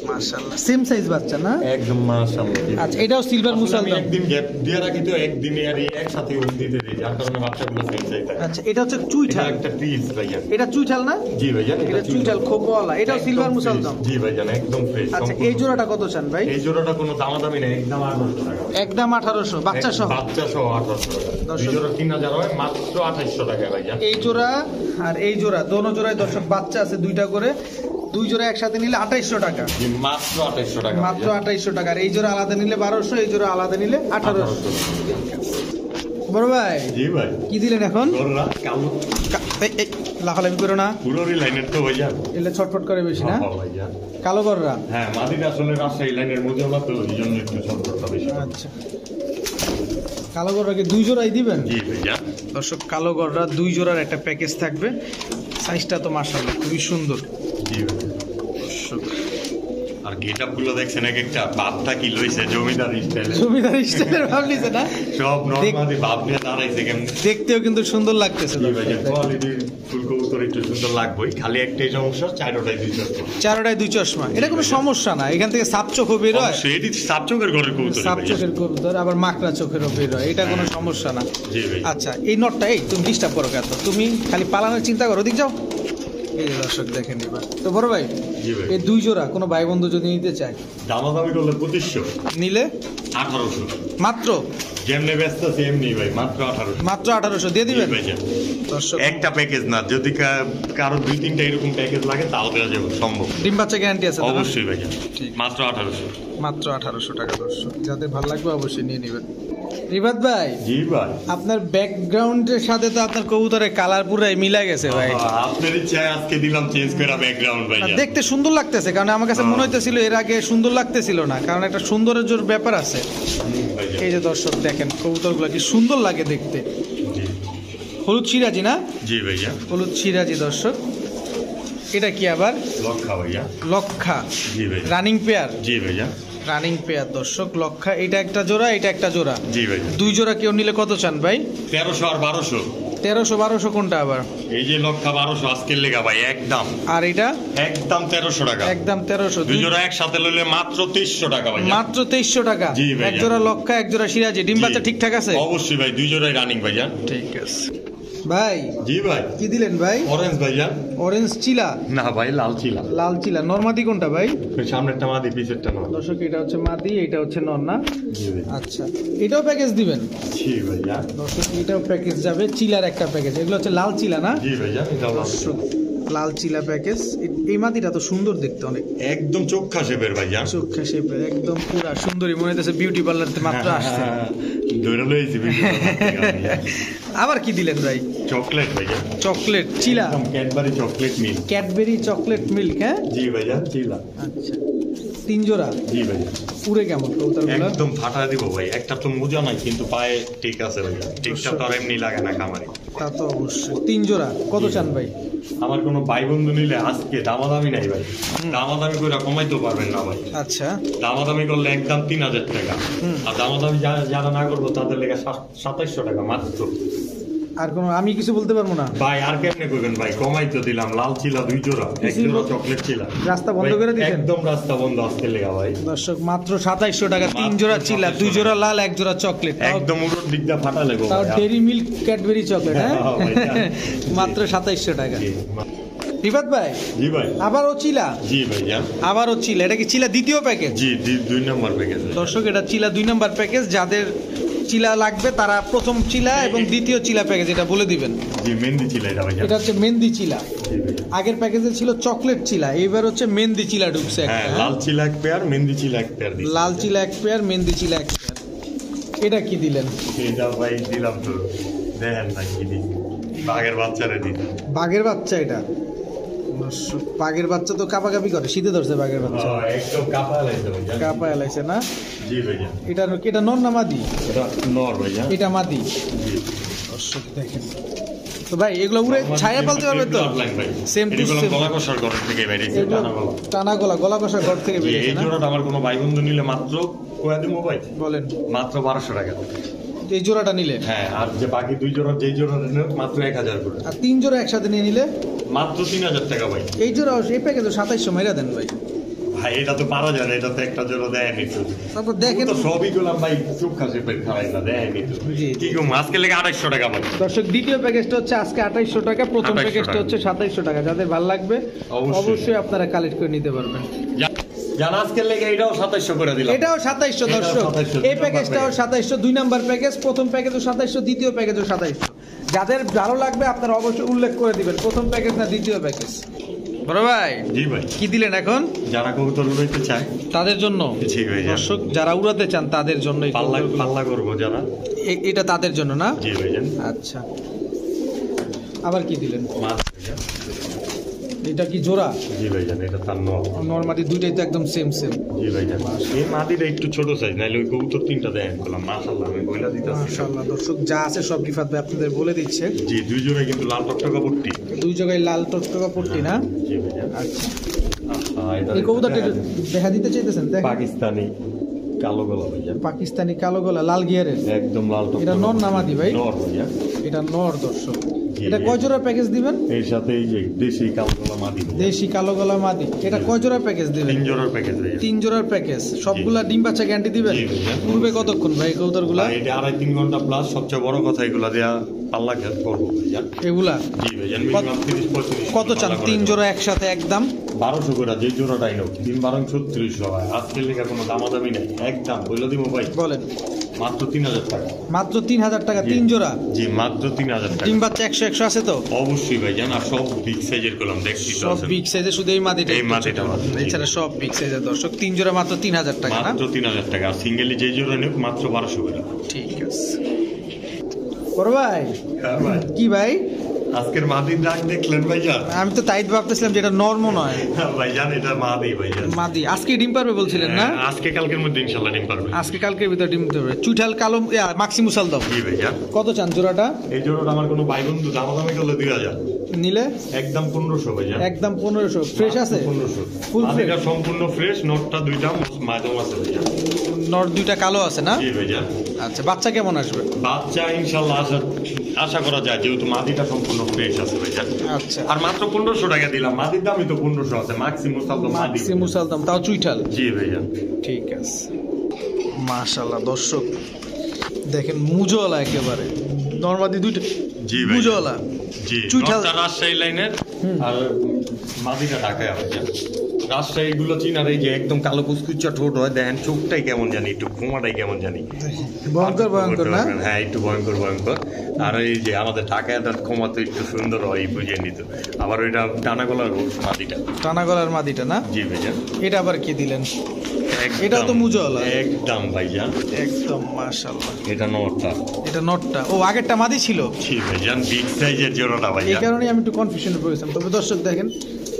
Speaker 2: মাশাআল্লাহ, সেম সাইজ বাচ্চা না?
Speaker 1: একদম মাশাআল্লাহ।
Speaker 2: আচ্ছা, এটাও সিলভার
Speaker 1: আমি
Speaker 2: মুসালদম?
Speaker 1: একদিন গ্যাপ দিয়ে রাখি তো, একদিনে আর একসাথে উঠ দিতে দিই, যার কারণে বাচ্চাগুলো সেম সাইজ থাকে।
Speaker 2: আচ্ছা, এটা হচ্ছে
Speaker 1: এটা
Speaker 2: চুইঠাল?
Speaker 1: একটা পিস ভাইয়া।
Speaker 2: এটা চুইঠাল না?
Speaker 1: জি ভাইয়া,
Speaker 2: এটা চুইঠাল খোপওয়ালা, এটাও
Speaker 1: একদম
Speaker 2: সিলভার
Speaker 1: fresh।
Speaker 2: মুসালদম?
Speaker 1: জি ভাইজান, একদম ফ্রেশ।
Speaker 2: আচ্ছা, এই জোড়াটা কত চান ভাই?
Speaker 1: এই জোড়াটা কোনো দামাদামি নেই, একদম 1800 টাকা।
Speaker 2: একদম 1800 বাচ্চা সহ?
Speaker 1: বাচ্চা সহ 1800 টাকা।
Speaker 2: দর্শক-
Speaker 1: এই জোড়া 3000 হয়, মাত্র 2800 টাকা ভাইজান।
Speaker 2: এই জোড়া আর এই জোড়া, দোনো জোড়ায় দর্শক বাচ্চা আছে দুইটা করে, দুই জোড়া একসাথে নিলে 2800 টাকা।
Speaker 1: জি, মাত্র 2800 টাকা
Speaker 2: মাত্র
Speaker 1: ভাইজান।
Speaker 2: 2800 টাকা। আর এই জোড়া আলাদা নিলে 1200, এই জোড়া আলাদা নিলে 1800।
Speaker 1: 1800।
Speaker 2: বড় ভাই,
Speaker 1: জি ভাই।
Speaker 2: কি দিলেন এখন?
Speaker 1: গররা কালো
Speaker 2: এই লাফালাফি করো না,
Speaker 1: পুরোরি লাইনের তো ভাইজান।
Speaker 2: এলে ছটফট করে বেশি না?
Speaker 1: হ্যাঁ ভাইজান।
Speaker 2: কালো গররা?
Speaker 1: হ্যাঁ, মাদিটা আসলে রাজশাহী লাইনের মধ্যে না তো, এই জন্য একটু ছটফটটা বেশি।
Speaker 2: আচ্ছা, কালো গররাকে 2 জোড়াই দিবেন?
Speaker 1: জি ভাইজান।
Speaker 2: দর্শক, কালো গররা 2 জোড়ার একটা প্যাকেজ থাকবে। সাইজটা তো মাশাআল্লাহ খুবই সুন্দর।
Speaker 1: জি ভাইজান।
Speaker 2: দর্শক,
Speaker 1: আর গেটআপ গুলো দেখছেন, এক একটা বাপটা কি লইছে জমিদার স্টাইলে,
Speaker 2: জমিদার স্টাইলের ভাব নিছে না?
Speaker 1: সব নরমালি বাপ নিয়ে দাঁড়াইছে কেমন।
Speaker 2: দেখতেও কিন্তু সুন্দর লাগতেছে।
Speaker 1: জি ভাইজান, কোয়ালিটির ফুল কবুতর একটু সুন্দর লাগবেই, খালি একটাই সমস্যা, চারটাই দুই চশমা।
Speaker 2: চারটায় 2 চশমা, এটা কোনো সমস্যা না। এখান থেকে সাপ চোখও বের হয়,
Speaker 1: অবশ্যই, এটি সাপচোকের ঘরের কবুতর
Speaker 2: সাপ
Speaker 1: ভাইজান।
Speaker 2: চোখের কবুতর, আবার মাকড়া চোখেরও বের হয়, এটা কোনো সমস্যা না।
Speaker 1: জি ভাই।
Speaker 2: আচ্ছা, এই নটটা, এই তুমি ডিস্টার্ব করো কেন? তুমি খালি পালানোর চিন্তা করো, ওদিক যাও। এই যে দর্শক দেখেন এবার তো, বড় ভাই,
Speaker 1: জি ভাই।
Speaker 2: এই 2 জোড়া কোনো ভাই বন্ধু যদি নিতে চায়,
Speaker 1: দামাদামি করলে 2500,
Speaker 2: নিলে
Speaker 1: 1800।
Speaker 2: মাত্র
Speaker 1: যেমনি ব্যস্ত আছে এমনি ভাই, মাত্র 1800।
Speaker 2: মাত্র 1800 দিয়ে
Speaker 1: জি
Speaker 2: দিবেন?
Speaker 1: ভাইজান।
Speaker 2: দর্শক,
Speaker 1: একটা প্যাকেজ না, যদি কারো 2-3টা এরকম প্যাকেজ লাগে তাও দেওয়া যাবে, সম্ভব।
Speaker 2: ডিম বাচ্চা গ্যারান্টি আছে তো না?
Speaker 1: অবশ্যই ভাইজান,
Speaker 2: ঠিক।
Speaker 1: মাত্র 1800।
Speaker 2: মাত্র 1800 টাকা। দর্শক, যাদের ভালো লাগবে অবশ্যই নিয়ে নেবেন। রিবাদ ভাই,
Speaker 1: জি ভাই।
Speaker 2: আপনার ব্যাকগ্রাউন্ডের সাথে তো আপনার কবুতরের কালার পুরাই মিলা গেছে ভাই।
Speaker 1: আপনার ইচ্ছায় আজকে দিলাম চেঞ্জ করে ব্যাকগ্রাউন্ড
Speaker 2: না,
Speaker 1: ভাইজান।
Speaker 2: দেখতে সুন্দর লাগতেছে, কারণ আমার কাছে মনে হইতেছিল এর আগে সুন্দর লাগতেছিল না, কারণ একটা সৌন্দর্যের জোর ব্যাপার আছে।
Speaker 1: ভাইজান।
Speaker 2: এই যে দর্শক দেখেন, কবুতরগুলো কি সুন্দর লাগে দেখতে।
Speaker 1: জি।
Speaker 2: হলুদ সিরাজি না?
Speaker 1: জি ভাইয়া।
Speaker 2: হলুদ সিরাজি। দর্শক, এটা কি আবার?
Speaker 1: লক্ষা ভাইয়া।
Speaker 2: লক্ষা
Speaker 1: জি ভাইয়া।
Speaker 2: Running pair?
Speaker 1: জি ভাইয়া।
Speaker 2: Running pair. দর্শক, লক্ষা, এটা একটা জোড়া, এটা একটা জোড়া।
Speaker 1: জি ভাইয়া।
Speaker 2: 2 জোড়া কেউ নিলে কত চান ভাই?
Speaker 1: 1300 আর 1200।
Speaker 2: 1300 1200 কোনটা আবার?
Speaker 1: এই যে লক্ষা 1200 আজকের লেগা ভাই, একদম
Speaker 2: আর এটা?
Speaker 1: একদম 1300 টাকা।
Speaker 2: একদম 1300।
Speaker 1: দুই জোড়া একসাথে লইলে মাত্র 2300 টাকা ভাই।
Speaker 2: মাত্র 2300 টাকা।
Speaker 1: জি ভাইয়া।
Speaker 2: এক জোড়া লক্ষা, এক জোড়া সিরাজি। ডিম বাচ্চা ঠিকঠাক আছে?
Speaker 1: অবশ্যই ভাই, দুই জোড়াই রানিং ভাইজান।
Speaker 2: ঠিক আছে ভাই।
Speaker 1: জি ভাই।
Speaker 2: কি দিলেন ভাই?
Speaker 1: অরেঞ্জ ভাইজান।
Speaker 2: অরেঞ্জ চিলা?
Speaker 1: না ভাই, লাল ছিল।
Speaker 2: লাল চিলা। নরমাদি কোনটা ভাই?
Speaker 1: সামনেরটা মাদি, পিছেরটা না।
Speaker 2: দর্শক, এটা হচ্ছে মাদি, এটা হচ্ছে নর না?
Speaker 1: জি ভাই।
Speaker 2: আচ্ছা, এটাও প্যাকেজ দিবেন?
Speaker 1: জি ভাইয়া।
Speaker 2: দর্শক, এটাও প্যাকেজ যাবে, চিলার একটা প্যাকেজ। এগুলো হচ্ছে লাল চিলা না?
Speaker 1: জি ভাইজান, এটা লাল।
Speaker 2: দর্শক, লাল চিলা প্যাকেজ। এই মাদিটা তো সুন্দর দেখতে অনেক,
Speaker 1: একদম চোখা শেপের ভাইজান,
Speaker 2: চোখা শেপের, একদম পুরা সুন্দরী, মনে হচ্ছে বিউটি পার্লারতে মাত্র আসছে।
Speaker 1: ধরে লইছি
Speaker 2: আবার কি দিলেন ভাই?
Speaker 1: চকলেট ভাইজান,
Speaker 2: চকলেট চিলা,
Speaker 1: একদম Cadbury chocolate milk.
Speaker 2: Cadbury chocolate milk, হ্যাঁ
Speaker 1: জি ভাইজান চিলা।
Speaker 2: আচ্ছা 3 জোড়া।
Speaker 1: জি ভাইজান।
Speaker 2: পুরে কেমন কবুতরগুলো?
Speaker 1: একদম ফাটা দিব ভাই, একটা তো মোজা নাই কিন্তু পায়ে ঠিক আছে ভাইজান, ঠিকটা তো আর এমনি লাগে না খামারে।
Speaker 2: তা তো অবশ্যই। 3 জোড়া কত চান ভাই?
Speaker 1: আমার কোনো ভাই বন্ধু নিলে আজকে দামাদামি নাই ভাই, দামাদামি করে কমাইতে পারবেন না ভাই।
Speaker 2: আচ্ছা
Speaker 1: দামাদামি করলে একদম 3000 টাকা, আর দামাদামি যারা না করবো তাদের লেগে 2700 টাকা মাত্র।
Speaker 2: আর কোনো আমি কিছু বলতে পারবো না
Speaker 1: ভাই, আর কেমনে করবেন ভাই? কমাই তো দিলাম। লাল চিলা 2 জোড়া, 1 জোড়া চকলেট চিলা।
Speaker 2: রাস্তা বন্ধ করে দিয়েছেন?
Speaker 1: একদম রাস্তা বন্ধ আজকে লেগা ভাই।
Speaker 2: দর্শক মাত্র 2700 টাকা, 3 জোড়া চিলা, 2 জোড়া লাল, 1 জোড়া চকলেট,
Speaker 1: একদম উড়োর দিকটা ফাটা লেগো
Speaker 2: তাও
Speaker 1: ভাই।
Speaker 2: ডেরি মিল্ক ক্যাডবেরি চকলেট, হ্যাঁ
Speaker 1: হ্যাঁ, ভাই, হ্যাঁ।
Speaker 2: মাত্র 2700 টাকা।
Speaker 1: জি,
Speaker 2: রিফাত ভাই
Speaker 1: জি ভাই।
Speaker 2: আবারও চিলা,
Speaker 1: জি ভাইজান।
Speaker 2: আবারও চিলা, এটা কি চিলা দ্বিতীয় প্যাকেজ?
Speaker 1: জি 2 নম্বর প্যাকেজ।
Speaker 2: দর্শক এটা চিলা 2 নাম্বার প্যাকেজ, যাদের চিলা লাগবে তারা প্রথম চিলা এবং দ্বিতীয় চিলা প্যাকেজ এটা বলে দিবেন।
Speaker 1: জি মেহেন্দি চিলা এটা ভাইজান।
Speaker 2: এটা হচ্ছে মেহেন্দি চিলা।
Speaker 1: জি ভাইজান।
Speaker 2: আগের প্যাকেজে ছিল চকলেট চিলা, এইবার হচ্ছে মেহেন্দি চিলা ঢুকছে একটা,
Speaker 1: হ্যাঁ,
Speaker 2: হ্যাঁ?
Speaker 1: লাল চিলা 1 পেয়ার, মেহেন্দি চিলা 1 পেয়ার দিছি।
Speaker 2: লাল চিলা 1 পেয়ার, মেহেন্দি চিলা 1 পেয়ার। এটা কি দিলেন?
Speaker 1: এটা ভাই দিলাম তো, দেখেন না কি দিই, বাঘের বাচ্চারে দিই।
Speaker 2: বাঘের বাচ্চা এটা। দর্শক, বাঘের বাচ্চা তো কাপাকাপি করে, শীতে ধরছে বাঘের বাচ্চা,
Speaker 1: একদম কাপা লাইছে ভাইজান।
Speaker 2: কাপা এলাইছে না?
Speaker 1: জি ভাইজান।
Speaker 2: এটা নর না মাদি?
Speaker 1: এটা নর ভাইজান।
Speaker 2: এটা মাদি।
Speaker 1: জি।
Speaker 2: দর্শক দেখেন তো ভাই, এগুলো উড়ে ছায়া পালতে পারবে তো? Same to same.
Speaker 1: গলা কষার ঘর থেকে বেরিয়েছে,
Speaker 2: এগুলো
Speaker 1: টানা গলা।
Speaker 2: টানা গলা, গলা কষার ঘর থেকে
Speaker 1: জি,
Speaker 2: বেরিয়েছে
Speaker 1: এই
Speaker 2: না?
Speaker 1: জোড়াটা আমার কোনো ভাই বন্ধু নিলে মাত্র কয়া দিব ভাই,
Speaker 2: বলেন।
Speaker 1: মাত্র 1200 টাকা।
Speaker 2: এই জোড়াটা নিলে?
Speaker 1: হ্যাঁ, আর যে বাকি 2 জোড়া, যেই জোড়া নেন মাত্র 1000 করে।
Speaker 2: আর 3 জোড়া একসাথে নিয়ে নিলে
Speaker 1: মাত্র 3000 টাকা ভাই।
Speaker 2: এই জোড়া, এই প্যাকেজ 2700 মাইরা দেন ভাই।
Speaker 1: ভাই এটা তো পারা যায় না, এটা তো একটা জোড়া দেয়নি তো।
Speaker 2: তারপর দেখেন
Speaker 1: তো সবই গুলাম ভাই, চুপ খাসে পেট খাওয়াই না, দেয়নি তো।
Speaker 2: জি।
Speaker 1: কি গো, আজকে লেগে 2800 টাকা ভাই।
Speaker 2: দর্শক, দ্বিতীয় প্যাকেজটা হচ্ছে আজকে 2800 টাকা, প্রথম
Speaker 1: 2800
Speaker 2: প্যাকেজটা
Speaker 1: টাকা।
Speaker 2: হচ্ছে 2700 টাকা। যাদের ভালো লাগবে
Speaker 1: অবশ্যই।
Speaker 2: অবশ্যই আপনারা কালেক্ট করে নিতে পারবেন।
Speaker 1: জানা আজকে লেগে এটাও 2700 করে দিলাম।
Speaker 2: এটাও 2700
Speaker 1: এটাও
Speaker 2: দর্শক।
Speaker 1: 2700,
Speaker 2: এই প্যাকেজটাও 2700, 2 নাম্বার প্যাকেজ, প্রথম প্যাকেজও 2700, দ্বিতীয় প্যাকেজও 2700। যাদের ভালো লাগবে আপনারা অবশ্যই উল্লেখ করে দিবেন প্রথম প্যাকেজ না দ্বিতীয় প্যাকেজ। বড় ভাই
Speaker 1: জি ভাই।
Speaker 2: কি দিলেন এখন?
Speaker 1: যারা কবুতর উড়াইতে চায়
Speaker 2: তাদের জন্য।
Speaker 1: জি ভাই।
Speaker 2: দর্শক, যারা উড়াতে চান তাদের জন্য
Speaker 1: পাল্লা করবো যারা,
Speaker 2: এটা তাদের জন্য না?
Speaker 1: জি ভাইজান।
Speaker 2: আচ্ছা, আবার কি দিলেন?
Speaker 1: মাছ ভাইজান।
Speaker 2: এটা কি জোড়া?
Speaker 1: জি ভাইজান, এটা তার নর।
Speaker 2: নরমালি দুইটাই তো একদম সেম সেম।
Speaker 1: জি ভাইজান। এই মাটিটা একটু ছোট সাইজ, নাইলে ওই কবুতর 3টা দেন করলাম। মাশাআল্লাহ, আমি বইলা দিতাছি।
Speaker 2: মাশাআল্লাহ দর্শক, যা আছে সব রিফাত ভাই আপনাদের বলে দিচ্ছে।
Speaker 1: জি, 2 জোড়া কিন্তু লাল টকটকা পট্টি।
Speaker 2: 2 জায়গায় লাল টকটকা পট্টি না?
Speaker 1: জি ভাইজান।
Speaker 2: আচ্ছা,
Speaker 1: এটা
Speaker 2: এই কবুতরটা একটু দেখা দিতে চাইতেছেন? দেখ,
Speaker 1: পাকিস্তানি কালো গলা ভাইজান,
Speaker 2: পাকিস্তানি কালো গলা, লাল গিয়ারের।
Speaker 1: একদম লাল টকটকা।
Speaker 2: এটা নর না মাদি ভাই?
Speaker 1: নর ভাইজান।
Speaker 2: এটা নর দর্শক।
Speaker 1: জি,
Speaker 2: এটা কয় জোড়া প্যাকেজ দিবেন?
Speaker 1: এর সাথে এই যে দেশি কালো গলা মাদি ভাইজান।
Speaker 2: দেশি কালো গলা মাদি, এটা কয় জোড়া প্যাকেজ দিবেন?
Speaker 1: 3 জোড়ার প্যাকেজ ভাইজান।
Speaker 2: 3 জোড়ার প্যাকেজ, সবগুলা ডিম বাচ্চা গ্যারান্টি দিবেন?
Speaker 1: জি ভাইজান।
Speaker 2: পূর্বে কতক্ষণ ভাই কবুতরগুলা?
Speaker 1: এটা 2.5-3 ঘন্টা প্লাস। সবচেয়ে বড় কথা, এগুলা দেয়া পাল্লা খেত করবো ভাইজান।
Speaker 2: এগুলা
Speaker 1: জি ভাইজান, মিনিমাম 30-35।
Speaker 2: কত চান? 3 জোড়া একসাথে একদম
Speaker 1: 1200 করে, যে জোড়াটাই নোক 3 12 3600 হয়। আজকের লেগে কোনো দামাদামি নেই, একদম বলে দিব ভাই,
Speaker 2: বলেন।
Speaker 1: মাত্র 3000 টাকা।
Speaker 2: মাত্র 3000 টাকা 3 জোড়া?
Speaker 1: জি, মাত্র 3000 টাকা।
Speaker 2: ডিম বাচ্চা 100 আছে তো?
Speaker 1: অবশ্যই ভাইজান, আর সব বিগ সাইজের কলম দেখছি তো
Speaker 2: সব
Speaker 1: আছে।
Speaker 2: বিগ সাইজে, শুধু এই মাদিটা
Speaker 1: এই মাদিটা মাত্র।
Speaker 2: এছাড়া সব বিগ সাইজের দর্শক। 3 জোড়া মাত্র 3000 টাকা না?
Speaker 1: মাত্র 3000 টাকা। আর সিঙ্গেলি যে জোড়া নেব মাত্র 1200 করে।
Speaker 2: ঠিক আছে। বড় ভাই
Speaker 1: হ্যাঁ ভাই,
Speaker 2: কি ভাই,
Speaker 1: আজকের মাদির ডাক দেখলেন ভাইজান?
Speaker 2: আমি তো তাই ভাবতেছিলাম যে এটা নর্ম নয়।
Speaker 1: হ্যাঁ ভাইজান, এটা মাদি ভাইজান।
Speaker 2: মাদি আজকে ডিম পারবে বলছিলেন না?
Speaker 1: হ্যাঁ, আজকে কালকের মধ্যে ইনশাআল্লাহ ডিম পারবে।
Speaker 2: আজকে কালকের ভিতর ডিম পারবে। চুইঠাল কালো মাক্সিমুসাল দাও।
Speaker 1: জি ভাইজান।
Speaker 2: কত চান জোড়াটা?
Speaker 1: এই জোড়াটা আমার কোনো ভাই বন্ধু দামাদামি করলে 2000,
Speaker 2: নিলে
Speaker 1: একদম 1500 ভাইজান।
Speaker 2: একদম 1500। ফ্রেশ আছে?
Speaker 1: 1500
Speaker 2: Full fresh?
Speaker 1: মাদিটা সম্পূর্ণ ফ্রেশ, নটটা 2টা মাদম আছে ভাইজান।
Speaker 2: নর 2টা কালো আছে না?
Speaker 1: জি ভাইজান।
Speaker 2: আচ্ছা, বাচ্চা কেমন আসবে?
Speaker 1: বাচ্চা ইনশাআল্লাহ আশা করা যায়, যেহেতু মাদিটা সম্পূর্ণ ফ্রেশ আছে ভাইজান।
Speaker 2: আচ্ছা,
Speaker 1: আর মাত্র 1500 টাকা দিলাম। মাদির দামই তো 1500 আছে। মাক্সিমুসাল তো মাদি।
Speaker 2: মাক্সিমুসাল দাম, তাও চুইঠাল।
Speaker 1: জি ভাইজান।
Speaker 2: ঠিক আছে। মাশাআল্লাহ দর্শক দেখেন, মুজওয়ালা একেবারে নরমাদি 2টা।
Speaker 1: জি ভাই।
Speaker 2: মুজওয়ালা।
Speaker 1: জি,
Speaker 2: চুইঠাল।
Speaker 1: নটটা রাজশাহী লাইনের আর মাদিটা ঢাকায় ভাইজান। রাজশাহী গুলো চিনার এই যে একদম কালো কুচকুচা ঠোঁট হয়, দেখেন চোখটাই কেমন জানি, একটু ঘুমাটাই কেমন জানি,
Speaker 2: ভয়ঙ্কর ভয়ঙ্কর না?
Speaker 1: হ্যাঁ একটু ভয়ঙ্কর ভয়ঙ্কর। আর এই যে আমাদের ঢাকায় ক্ষমা তো একটু সুন্দর হয়, বুঝে নিত। আবার ওইটা টানা গলার মাদিটা,
Speaker 2: টানা গলার মাদিটা না?
Speaker 1: জি ভাইজান।
Speaker 2: এটা আবার কি দিলেন? এটাও তো মুজওয়ালা
Speaker 1: একদম ভাইজান,
Speaker 2: একদম মাশাআল্লাহ।
Speaker 1: এটা নটটা,
Speaker 2: এটা নটটা। ও আগেরটা মাদি ছিল?
Speaker 1: জি ভাইজান, বিগ সাইজের জোড়াটা
Speaker 2: এই
Speaker 1: ভাইজান।
Speaker 2: কারণে আমি একটু কনফিউশনে পড়েছিলাম। তবে দর্শক দেখেন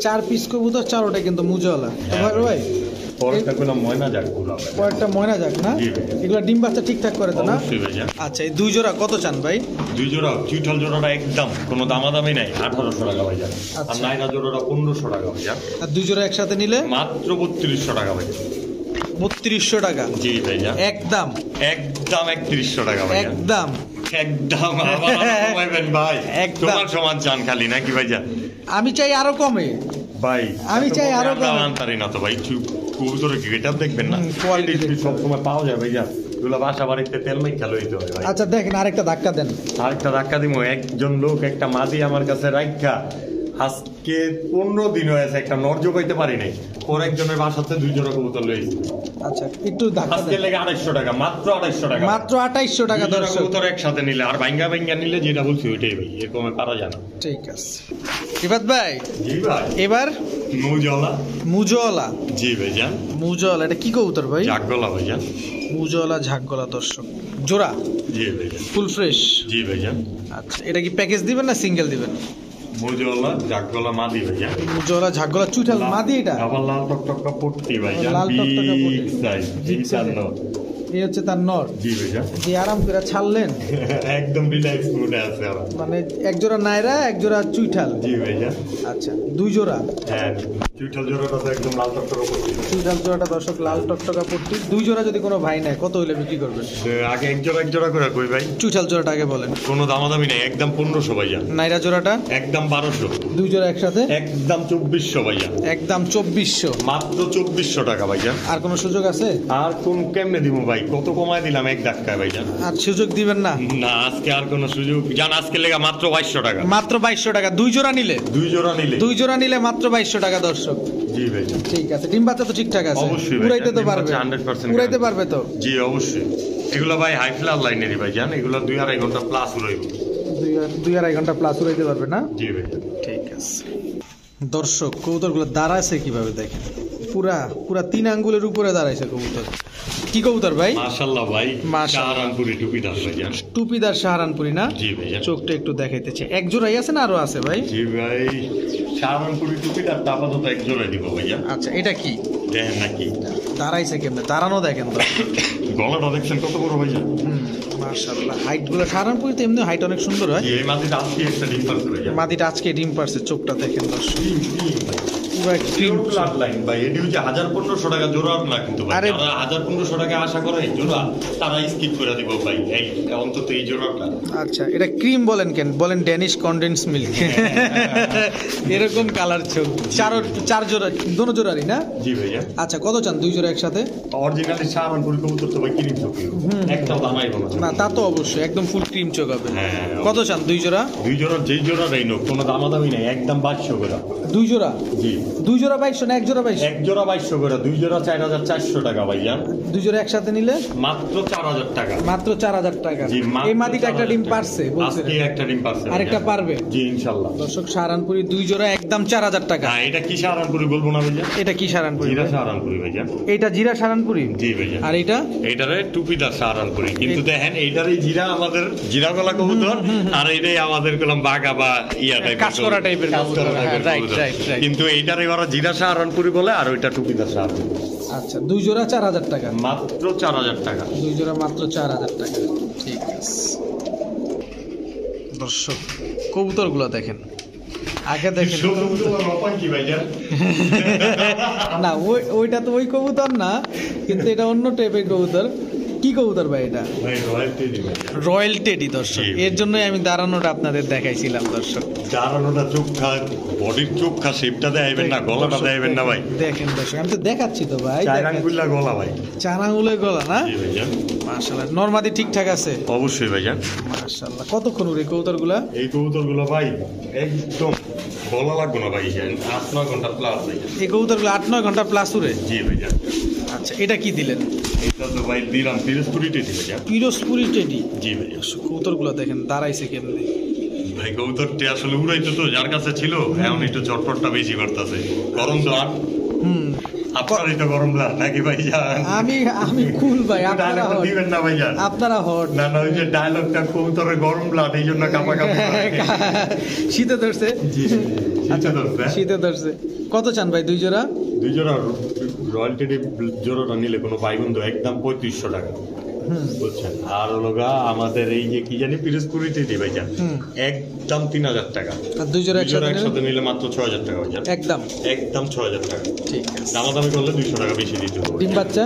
Speaker 2: 4 পিস কবুতর, 4ওটা কিন্তু মুজওয়ালা। তো ভাই ভাই
Speaker 1: পরেরটা কোনো ময়না যাক গুলো ভাই।
Speaker 2: কয়েকটা ময়না যাক না?
Speaker 1: জি ভাই।
Speaker 2: এগুলো ডিম বাচ্চা ঠিকঠাক করে তো না?
Speaker 1: অবশ্যই ভাইজান।
Speaker 2: আচ্ছা, এই 2 জোড়া কত চান ভাই?
Speaker 1: 2 জোড়া চুইঠাল জোড়াটা একদম কোনো দামাদামি নাই, 1800 টাকা ভাইজান। আর
Speaker 2: আচ্ছা।
Speaker 1: নাইরা জোড়াটা 1500 টাকা ভাইজান।
Speaker 2: আর 2 জোড়া একসাথে নিলে
Speaker 1: মাত্র 3200 টাকা ভাইজান।
Speaker 2: 3200 টাকা
Speaker 1: জি ভাইজান,
Speaker 2: একদম?
Speaker 1: একদম 3100 টাকা ভাইজান।
Speaker 2: একদম
Speaker 1: একদম আবার কমাইবেন ভাই,
Speaker 2: একদম।
Speaker 1: তোমার সমান চান খালি নাকি ভাইজান?
Speaker 2: আমি চাই আরো কমে
Speaker 1: ভাই
Speaker 2: আমি চাই আরো
Speaker 1: আমরা
Speaker 2: কমে।
Speaker 1: আনতারি না তো ভাই, কবুতরের গেটআপ দেখবেন না,
Speaker 2: quality
Speaker 1: কোয়ালিটি সব সময় পাওয়া যায় ভাইজান। এগুলো বাসা বাড়িতে তেল মেখা লইতে হয় ভাই।
Speaker 2: আচ্ছা দেখেন, আরেকটা ধাক্কা দেন।
Speaker 1: আরেকটা ধাক্কা দিব, একজন লোক একটা মাদি আমার কাছে রাখা আজকে 15 দিন হয়েছে, একটা নর্জ পাইতে পারি নাই। ওর একজনের বাসাতে 2 জোড়া কবুতর লইছি,
Speaker 2: আচ্ছা একটু ধাক্কা
Speaker 1: আজকে
Speaker 2: দেন।
Speaker 1: লেগে 250 টাকা, মাত্র 250 টাকা,
Speaker 2: মাত্র 2800 টাকা
Speaker 1: 2 জোড়া
Speaker 2: দর্শক।
Speaker 1: কবুতর একসাথে নিলে আর ভাঙ্গা ভাঙ্গা নিলে যেটা বলছি ওইটাই ভাই, এরকম পারা যায় না।
Speaker 2: ঠিক আছে রিফাত ভাই,
Speaker 1: জি ভাই।
Speaker 2: এবার
Speaker 1: মুজলা,
Speaker 2: মুজওয়ালা।
Speaker 1: জি ভাইজান।
Speaker 2: মুজওয়ালা এটা কি কবুতর ভাই?
Speaker 1: জাগগলা ভাইজান।
Speaker 2: মুজওয়ালা ঝাকগলা দর্শক, জোড়া
Speaker 1: জি ভাইজান।
Speaker 2: Full fresh.
Speaker 1: জি ভাইজান।
Speaker 2: আচ্ছা, এটা কি প্যাকেজ দিবেন না সিঙ্গেল দিবেন?
Speaker 1: মুজলা জাগগলা মাদি ভাইজান।
Speaker 2: মুজওয়ালা ঝাকগলা চুইঠাল মাদি এটা?
Speaker 1: আবার লাল টকটকা পট্টি ভাইজান,
Speaker 2: লাল টকটকা পট্টি।
Speaker 1: Big size,
Speaker 2: Big size। এই হচ্ছে তার নর।
Speaker 1: জি ভাইজান।
Speaker 2: যে আরাম করে ছাড়লেন,
Speaker 1: একদম রিল্যাক্স মুডে আছে আবার।
Speaker 2: মানে এক জোড়া নায়রা, এক জোড়া চুইঠাল।
Speaker 1: জি ভাইজান।
Speaker 2: আচ্ছা 2 জোড়া
Speaker 1: হ্যাঁ, চুইঠাল জোড়াটা তো একদম লাল টকটকা পট্টি।
Speaker 2: চুইঠাল জোড়াটা দর্শক লাল টকটকা পট্টি। 2 জোড়া যদি কোনো ভাই নেয় কত হইলে বিক্রি করবেন?
Speaker 1: আগে এক জোড়া করে কই ভাই,
Speaker 2: চুইঠাল জোড়াটা আগে বলেন।
Speaker 1: কোনো দামাদামি নাই, একদম 1500 ভাইজান।
Speaker 2: নাইরা জোড়াটা
Speaker 1: একদম 1200।
Speaker 2: 2 জোড়া একসাথে
Speaker 1: একদম 2400 ভাইজান।
Speaker 2: একদম 2400।
Speaker 1: মাত্র 2400 টাকা ভাইজান।
Speaker 2: আর কোনো সুযোগ আছে?
Speaker 1: আর কোন কেমনে দিব ভাই, কত কমায় দিলাম এক ধাক্কায় ভাইজান।
Speaker 2: আর সুযোগ দিবেন না?
Speaker 1: না, আজকে আর কোনো সুযোগ জান, আজকে লেগা মাত্র 2200 টাকা।
Speaker 2: মাত্র 2200 টাকা 2 জোড়া নিলে?
Speaker 1: 2 জোড়া নিলে।
Speaker 2: 2 জোড়া নিলে মাত্র 2200 টাকা দর্শক।
Speaker 1: জি ভাইজান।
Speaker 2: ঠিক আছে, ডিম বাচ্চা তো ঠিকঠাক আছে?
Speaker 1: অবশ্যই ভাই,
Speaker 2: উড়াইতে তো
Speaker 1: ডিম
Speaker 2: পারবে?
Speaker 1: বাচ্চা 100%
Speaker 2: উড়াইতে পারবে তো?
Speaker 1: জি অবশ্যই। এগুলো ভাই হাই ফ্লার লাইনেরই ভাইজান, এগুলো 2-2.5 ঘন্টা প্লাস উড়াইব।
Speaker 2: 2-2.5 ঘন্টা প্লাস উড়াইতে পারবে না?
Speaker 1: জি ভাইজান।
Speaker 2: ঠিক আছে দর্শক, কবুতরগুলো দাঁড়াইছে কিভাবে দেখেন, পুরা পুরা 3 আঙ্গুলের উপরে দাঁড়াইছে কবুতর। কি কবুতর ভাই?
Speaker 1: মাশাআল্লাহ ভাই,
Speaker 2: মাশাআল্লাহ।
Speaker 1: শাহরানপুরি টুপিদার ভাইজান।
Speaker 2: টুপিদার সাহারানপুরি না?
Speaker 1: জি ভাইজান।
Speaker 2: চোখটা একটু দেখাইতেছে। এক জোড়াই আছে না আরো আছে ভাই?
Speaker 1: জি ভাই, শাহরানপুরি টুপিদার আপাতত এক জোড়াই দিব ভাইজান।
Speaker 2: আচ্ছা, এটা কি
Speaker 1: দেখেন নাকি
Speaker 2: দাঁড়াইছে কেমনে, দাঁড়ানো দেখেন তো।
Speaker 1: গলাটা দেখছেন কত বড় ভাইজান।
Speaker 2: মাশাআল্লাহ, হাইট গুলো সাহারানপুরিতে এমনি হাইট অনেক সুন্দর হয়।
Speaker 1: জি, এই মাটিতে আজকে একটা ডিফারেন্স ভাইজান।
Speaker 2: মাদিটা আজকে ডিম পারছে, চোখটা দেখেন দর্শক, পুরো
Speaker 1: Pure blood line ভাই, এটি হচ্ছে 1500 টাকা জোড়া না কিন্তু ভাই।
Speaker 2: আরে-
Speaker 1: যারা 1500 টাকা আশা করে এই জোড়া, তারা স্কিপ করে দিব ভাই, এই অন্তত এই জোড়াটা।
Speaker 2: আচ্ছা, এটা ক্রিম বলেন কেন? বলেন ড্যানিশ কনডেন্স মিল্ক। এরকম কালার চোখ, চার জোড়া, দোনো জোড়ারই না?
Speaker 1: জি ভাইয়া।
Speaker 2: আচ্ছা, কত চান 2 জোড়া একসাথে?
Speaker 1: অরিজিনালি শাহরানপুরি কবুতর তো ভাই কিনি চোখে, একটাও দামাই বলো
Speaker 2: না তা তো অবশ্যই, একদম ফুল ক্রিম চোখ হবে।
Speaker 1: হ্যাঁ।
Speaker 2: কত চান 2 জোড়া?
Speaker 1: 2 জোড়া, যেই জোড়াটাই নোক, কোনো দামাদামি নাই, একদম 2200 করে।
Speaker 2: 2 জোড়া?
Speaker 1: জি।
Speaker 2: 2 জোড়া 2200 না এক জোড়া 2200?
Speaker 1: এক জোড়া 2200 করে, 2 জোড়া 4400 টাকা ভাইয়া।
Speaker 2: 2 জোড়া একসাথে নিলে
Speaker 1: মাত্র 4000 টাকা।
Speaker 2: মাত্র 4000 টাকা।
Speaker 1: জি, মাত্র
Speaker 2: এই মাদিটা একটা
Speaker 1: 4000
Speaker 2: ডিম
Speaker 1: টাকা।
Speaker 2: পারছে বলছে,
Speaker 1: আজকে একটা ডিম পারছে
Speaker 2: আরেকটা
Speaker 1: ভাইয়া।
Speaker 2: পারবে?
Speaker 1: জি ইনশাআল্লাহ।
Speaker 2: দর্শক, সাহারানপুরি 2 জোড়া একদম 4000 টাকা।
Speaker 1: হ্যাঁ, এটা কি শাহরানপুরি বলবো না ভাইয়া?
Speaker 2: এটা কি সাহারানপুরি?
Speaker 1: জিরা শাহরানপুরি ভাইয়া।
Speaker 2: এইটা জিরা সাহারানপুরি?
Speaker 1: জি ভাইয়া।
Speaker 2: আর এইটা?
Speaker 1: এইটারে টুপিদার শাহরানপুরি, কিন্তু দেখেন এইটারই জিরা আমাদের জিরা গলা কবুতর, আর এইটাই আমাদের কলম বাঘা বা ইয়া টাইপের
Speaker 2: কাঁচকড়া টাইপের
Speaker 1: কাঁচকড়া
Speaker 2: কবুতর।
Speaker 1: টাইপের
Speaker 2: হ্যাঁ, right,
Speaker 1: কবুতর।
Speaker 2: right, right.
Speaker 1: কিন্তু এইটারে ওরা জিরা শাহরানপুরি বলে, আর ওইটা টুপিদার শাহরানপুরি।
Speaker 2: আচ্ছা, 2 জোড়া 4000 টাকা।
Speaker 1: মাত্র 4000 টাকা।
Speaker 2: 2 জোড়া মাত্র 4000 টাকা। ঠিক আছে দর্শক, কবুতরগুলো দেখেন, আগে দেখেন।
Speaker 1: কি ভাইয়া?
Speaker 2: না, ওইটা তো ওই কবুতর না, কিন্তু এটা অন্য টাইপের কবুতর। কি কবুতর ভাই এটা?
Speaker 1: ভাই রয়্যালটি দিবেন
Speaker 2: রয়্যাল টেডি দর্শক, এর জন্যই আমি দাঁড়ানোটা আপনাদের দেখাইছিলাম দর্শক।
Speaker 1: দাঁড়ানোটা চোখা, বডির চোখা শেপটা দেখাইবেন না, গলাটা দেখাইবেন না ভাই।
Speaker 2: দেখেন দর্শক, আমি তো দেখাচ্ছি তো ভাই,
Speaker 1: চার আঙ্গুলা গলা ভাই,
Speaker 2: 4 আঙ্গুলের গলা না?
Speaker 1: জি ভাইজান।
Speaker 2: মাশাআল্লাহ, নরমাদি ঠিকঠাক আছে?
Speaker 1: অবশ্যই ভাইজান।
Speaker 2: মাশাআল্লাহ, কতক্ষণ উড়ে কবুতরগুলা?
Speaker 1: এই কবুতরগুলো ভাই একদম বলা লাগবে না ভাই, 8-9 ঘন্টা প্লাস ভাইজান।
Speaker 2: এই কবুতরগুলো 8-9 ঘন্টা প্লাস উড়ে?
Speaker 1: জি ভাইজান।
Speaker 2: আচ্ছা, এটা কি দিলেন?
Speaker 1: এটা তো ভাই দিলাম পিরোজপুরি টেডি ভাইজান।
Speaker 2: পিরোজপুরি টেডি?
Speaker 1: জি ভাইজান।
Speaker 2: কবুতরগুলো দেখেন দাঁড়াইছে কেমনে
Speaker 1: ভাই, কবুতরটি আসলে উড়াইতো তো যার কাছে ছিল, এখন একটু চটপটটা বেশি করতেছে। গরম তো আর আপনারই তো গরম লাগ নাকি ভাইজান?
Speaker 2: আমি কুল ভাই, আপনারা
Speaker 1: ডায়লগটা
Speaker 2: হট।
Speaker 1: দিবেন না ভাইজান,
Speaker 2: আপনারা হট
Speaker 1: না না, ওই যে ডায়লগটা কবুতরের গরম ব্লাড, এই জন্য কাপা কাপা
Speaker 2: শীতে ধরছে।
Speaker 1: আচ্ছা ধরছে।
Speaker 2: শীতে ধরছে। কত চান ভাই দুই জোড়া?
Speaker 1: দুই জোড়া রয়্যালটি জোড়াটা নিলে কোনো ভাই বন্ধু একদম 3500 টাকা বুঝছেন। আর হলো গা আমাদের এই যে কি জানি পিরোজপুরি টেডি ভাইজান, একদম 3000 টাকা।
Speaker 2: আর দুই জোড়া
Speaker 1: একসাথে নিলে মাত্র 6000 টাকা ভাইজান। একদম 6000 টাকা।
Speaker 2: ঠিক আছে।
Speaker 1: দামাদামি করলে 200 টাকা বেশি দিতে হবে।
Speaker 2: ডিম বাচ্চা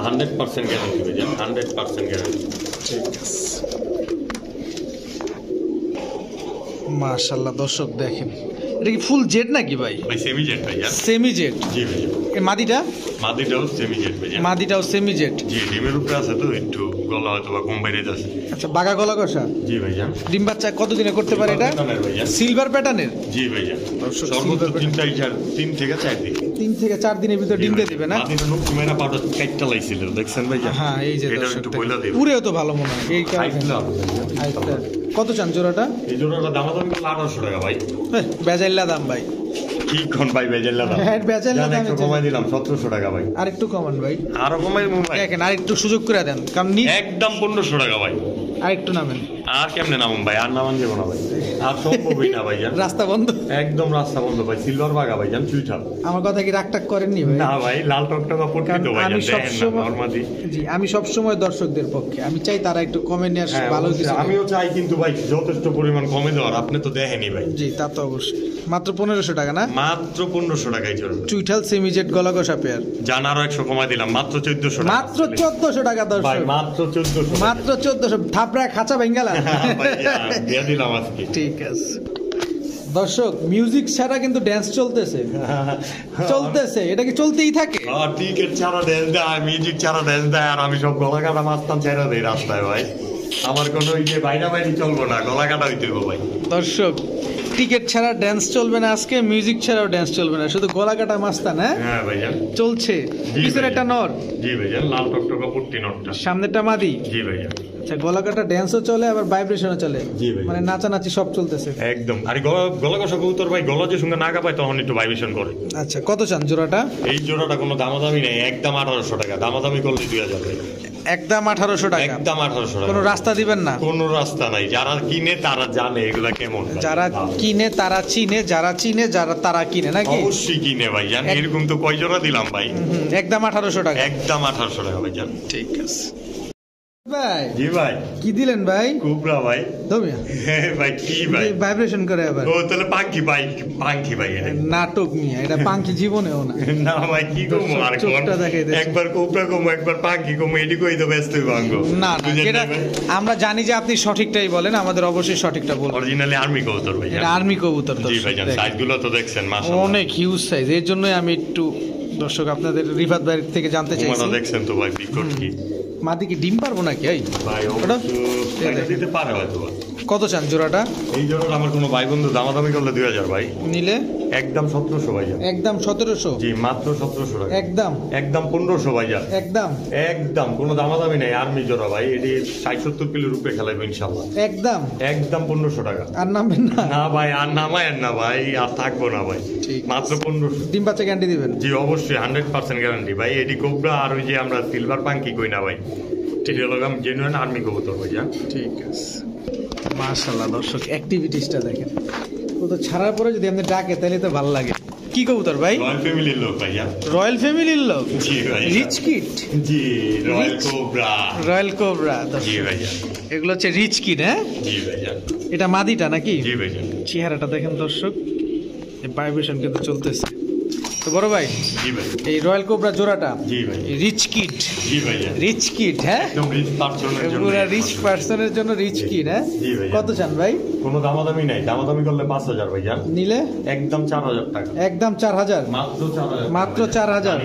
Speaker 1: 100% গ্যারান্টি ভাইজান, 100% গ্যারান্টি।
Speaker 2: ঠিক আছে। মাশাআল্লাহ দর্শক দেখেন, এটা কি ফুল জেড নাকি ভাই?
Speaker 1: ভাই সেমি জেড ভাইজান।
Speaker 2: Semi jade?
Speaker 1: জি ভাইজান।
Speaker 2: এই মাদিটা?
Speaker 1: মাদিটাও সেমি জেড ভাইজান।
Speaker 2: মাদিটাও সেমি জেড?
Speaker 1: জি, ডিমের উপরে আছে তো একটু গলা হয়তো বা কম বাইরে যাচ্ছে।
Speaker 2: আচ্ছা, বাগা গলা কষা?
Speaker 1: জি ভাইজান।
Speaker 2: ডিম বাচ্চা কতদিনে করতে পারে এটা? সিলভার প্যাটার্নের?
Speaker 1: জি ভাইজান। সর্বোচ্চ 3 থেকে 4 দিন।
Speaker 2: 3 থেকে 4 দিনের ভিতর ডিম দিয়ে দিবে না?
Speaker 1: মাদিটা নুক মেরা পাউডার কাইটটা লাইছিল দেখছেন ভাইজান।
Speaker 2: হ্যাঁ, এই যে
Speaker 1: এটা
Speaker 2: দর্শক
Speaker 1: একটু বইলা দিই।
Speaker 2: পুরেও তো ভালো মনে হয় এই কারণে। আচ্ছা, কত চান জোড়াটা?
Speaker 1: এই জোড়াটা দামাদামি করলে 1800 টাকা ভাই।
Speaker 2: বেজাইল্লা দাম ভাই।
Speaker 1: কি কোন ভাই বেজাইল্লা দাম?
Speaker 2: হ্যাঁ, বেজাইল্লা দাম।
Speaker 1: একটু কমাই দিলাম 1700 টাকা ভাই।
Speaker 2: আর একটু কমান ভাই।
Speaker 1: আরো কমাই ভাই।
Speaker 2: দেখেন আর একটু সুযোগ করে দেন, কারণ
Speaker 1: একদম 1500 টাকা ভাই।
Speaker 2: আর একটু নামেন।
Speaker 1: আর কেমনে নামুন ভাই? আর নামান যাবো না ভাই, আর সম্ভবই না ভাইজান।
Speaker 2: রাস্তা বন্ধ?
Speaker 1: একদম রাস্তা বন্ধ ভাই। সিলভার বাগা ভাইজান, চুইঠাল।
Speaker 2: আমার কথা কি রাগ টাক করেননি ভাই?
Speaker 1: না ভাই, লাল টকটকা পটকি তো ভাইজান, দেখেন না নরমাদি।
Speaker 2: জি, আমি সব সময় দর্শকদের পক্ষে, আমি চাই তারা একটু কমে নিয়ে আসে, ভালো কিছু।
Speaker 1: আমিও চাই কিন্তু ভাই যথেষ্ট পরিমাণ কমে দেওয়ার, আপনি তো দেখেনি ভাই।
Speaker 2: জি, তা তো অবশ্যই। মাত্র 1500 টাকা না?
Speaker 1: মাত্র 1500 টাকাই চলবে।
Speaker 2: চুইঠাল সেমিজেট গলা কষা পেয়ার
Speaker 1: জান, আরো 100 কমাই দিলাম, মাত্র 1400 টাকা।
Speaker 2: মাত্র 1400 টাকা
Speaker 1: ভাই,
Speaker 2: দর্শক,
Speaker 1: মাত্র 1400।
Speaker 2: মাত্র 1400। থাপড়ায় খাঁচা ভেঙ্গালা।
Speaker 1: দিয়ে দিলাম আজকে।
Speaker 2: ঠিক আছে দর্শক, মিউজিক ছাড়া কিন্তু ড্যান্স চলতেছে, চলতেছে। এটা কি চলতেই থাকে?
Speaker 1: টিকেট ছাড়া ড্যান্স দেয়, মিউজিক ছাড়া ড্যান্স দেয়, আর আমি সব গলা কাটা মাস্তান ছেড়ে দেই রাস্তায় ভাই। আমার কোনো ওই যে বাইরা বাইরে চলবো না, গলা কাটা হইতে হবে ভাই।
Speaker 2: দর্শক, টিকেট ছাড়া ড্যান্স চলবে না আজকে, মিউজিক ছাড়াও ড্যান্স চলবে না, শুধু গলা কাটা মাস্তান।
Speaker 1: হ্যাঁ ভাইজান,
Speaker 2: চলছে। পিছনে একটা নর?
Speaker 1: জি ভাইজান, লাল টকটকা পট্টি নরটা।
Speaker 2: সামনেটা মাদি?
Speaker 1: জি ভাইজান।
Speaker 2: আচ্ছা, গলা কাটা ড্যান্সও চলে, আবার ভাইব্রেশনও চলে?
Speaker 1: জি ভাই।
Speaker 2: মানে নাচানাচি সব চলতেছে
Speaker 1: একদম। আর গলা কষা কবুতর ভাই, গলা যে সঙ্গে নাগা পায় তখন একটু ভাইব্রেশন করে।
Speaker 2: আচ্ছা, কত চান জোড়াটা?
Speaker 1: এই জোড়াটা কোনো দামাদামি নেই, একদম 1800 টাকা। দামাদামি করলে 2000 টাকা।
Speaker 2: একদম 1800 টাকা?
Speaker 1: একদম 1800 টাকা।
Speaker 2: কোনো রাস্তা দিবেন না?
Speaker 1: কোনো রাস্তা নাই। যারা কিনে তারা জানে এগুলা কেমন।
Speaker 2: যারা কিনে তারা চিনে, যারা চিনে যারা তারা কিনে নাকি?
Speaker 1: অবশ্যই কিনে ভাই জান। এরকম তো কয় জোড়া দিলাম ভাই।
Speaker 2: একদম 1800 টাকা?
Speaker 1: একদম 1800 টাকা ভাই জান।
Speaker 2: ঠিক আছে ভাই।
Speaker 1: জি ভাই।
Speaker 2: কি দিলেন ভাই?
Speaker 1: কুবরা ভাই।
Speaker 2: দমিয়া
Speaker 1: ভাই কি ভাই?
Speaker 2: ভাইব্রেশন করে আবার?
Speaker 1: ও তাহলে পাঙ্কি ভাই, পাঙ্কি ভাই।
Speaker 2: নাটক নিয়ে এটা পাঙ্কি জীবনেও না।
Speaker 1: না ভাই, কি কমু আর কোন? একবার কুবরা কমু, একবার পাঙ্কি কমু, এডি কই তো ব্যস্ত ভাঙ্গ।
Speaker 2: না না, এটা আমরা জানি যে আপনি সঠিকটাই বলেন, আমাদের অবশ্যই সঠিকটা বলুন।
Speaker 1: অরিজিনালি আর্মি কবুতর ভাই।
Speaker 2: এটা আর্মি কবুতর তো।
Speaker 1: জি ভাই জান, সাইজগুলো তো দেখছেন মাশাআল্লাহ,
Speaker 2: অনেক হিউজ সাইজ। এর জন্যই আমি একটু দর্শক আপনাদের রিফাত ভাই থেকে জানতে চাইছি।
Speaker 1: তোমরা দেখছেন তো ভাই বিকট কি।
Speaker 2: মাদি কি ডিম পারবো নাকি? এই
Speaker 1: ভাই
Speaker 2: ওটা
Speaker 1: এটা দিতে পারে হয়তো।
Speaker 2: কত চান জোড়াটা?
Speaker 1: এই জোড়াটা আমার কোনো ভাই বন্ধু দামাদামি করলে 2000 ভাই।
Speaker 2: নিলে
Speaker 1: একদম 1700 ভাই।
Speaker 2: একদম 1700?
Speaker 1: জি, মাত্র 1700 টাকা।
Speaker 2: একদম?
Speaker 1: একদম 1500 ভাই।
Speaker 2: একদম?
Speaker 1: একদম কোনো দামাদামি নেই। আর্মি জোড়া ভাই, এটি 60-70 কিলো রূপে খেলাইবো ইনশাআল্লাহ।
Speaker 2: একদম?
Speaker 1: একদম 1500 টাকা।
Speaker 2: আর নামবেন না?
Speaker 1: না ভাই, আর নামায়েন না ভাই, আর থাকবো না ভাই। মাত্র 1500।
Speaker 2: ডিম বাচ্চা গ্যারান্টি দিবেন?
Speaker 1: জি অবশ্যই, 100% গ্যারান্টি ভাই। এটি কোবরা আর ওই যে আমরা সিলভার পাঙ্কি কই না ভাই, ঠিক হলো জেনুইন আর্মি কবুতর ভাই।
Speaker 2: ঠিক আছে। মাশাআল্লাহ দর্শক, অ্যাক্টিভিটিসটা দেখেন। ও তো ছাড়ার পরে যদি আপনি ডাকে তাহলে তো ভালো লাগে। কি কবুতর ভাই?
Speaker 1: রয়্যাল ফ্যামিলির লোক ভাইয়া।
Speaker 2: রয়্যাল ফ্যামিলির লোক?
Speaker 1: জি ভাই।
Speaker 2: Rich kit?
Speaker 1: জি, রয়্যাল কোবরা।
Speaker 2: Royal cobra.
Speaker 1: জি ভাইয়া।
Speaker 2: এগুলো হচ্ছে রিচ কিট? হ্যাঁ
Speaker 1: জি ভাইয়া।
Speaker 2: এটা মাদিটা নাকি?
Speaker 1: জি ভাইয়া।
Speaker 2: চেহারাটা দেখেন দর্শক, এই ভাইব্রেশন কিন্তু চলতেছে। তো বড় ভাই
Speaker 1: জি ভাই
Speaker 2: এই রয়্যাল কোবরা জোড়াটা
Speaker 1: জি ভাই
Speaker 2: রিচ কিড,
Speaker 1: জি ভাইয়া
Speaker 2: রিচ কিড, হ্যাঁ
Speaker 1: একদম রিচ পার্সনের জন্য
Speaker 2: পুরো রিচ পার্সনের জন্য রিচ কিড, হ্যাঁ
Speaker 1: জি ভাইয়া।
Speaker 2: কত চান ভাই?
Speaker 1: কোনো দামাদামি নাই, দামাদামি করলে 5000 ভাইয়া,
Speaker 2: নিলে
Speaker 1: একদম 4000 টাকা,
Speaker 2: একদম 4000,
Speaker 1: মাত্র 4000,
Speaker 2: মাত্র 4000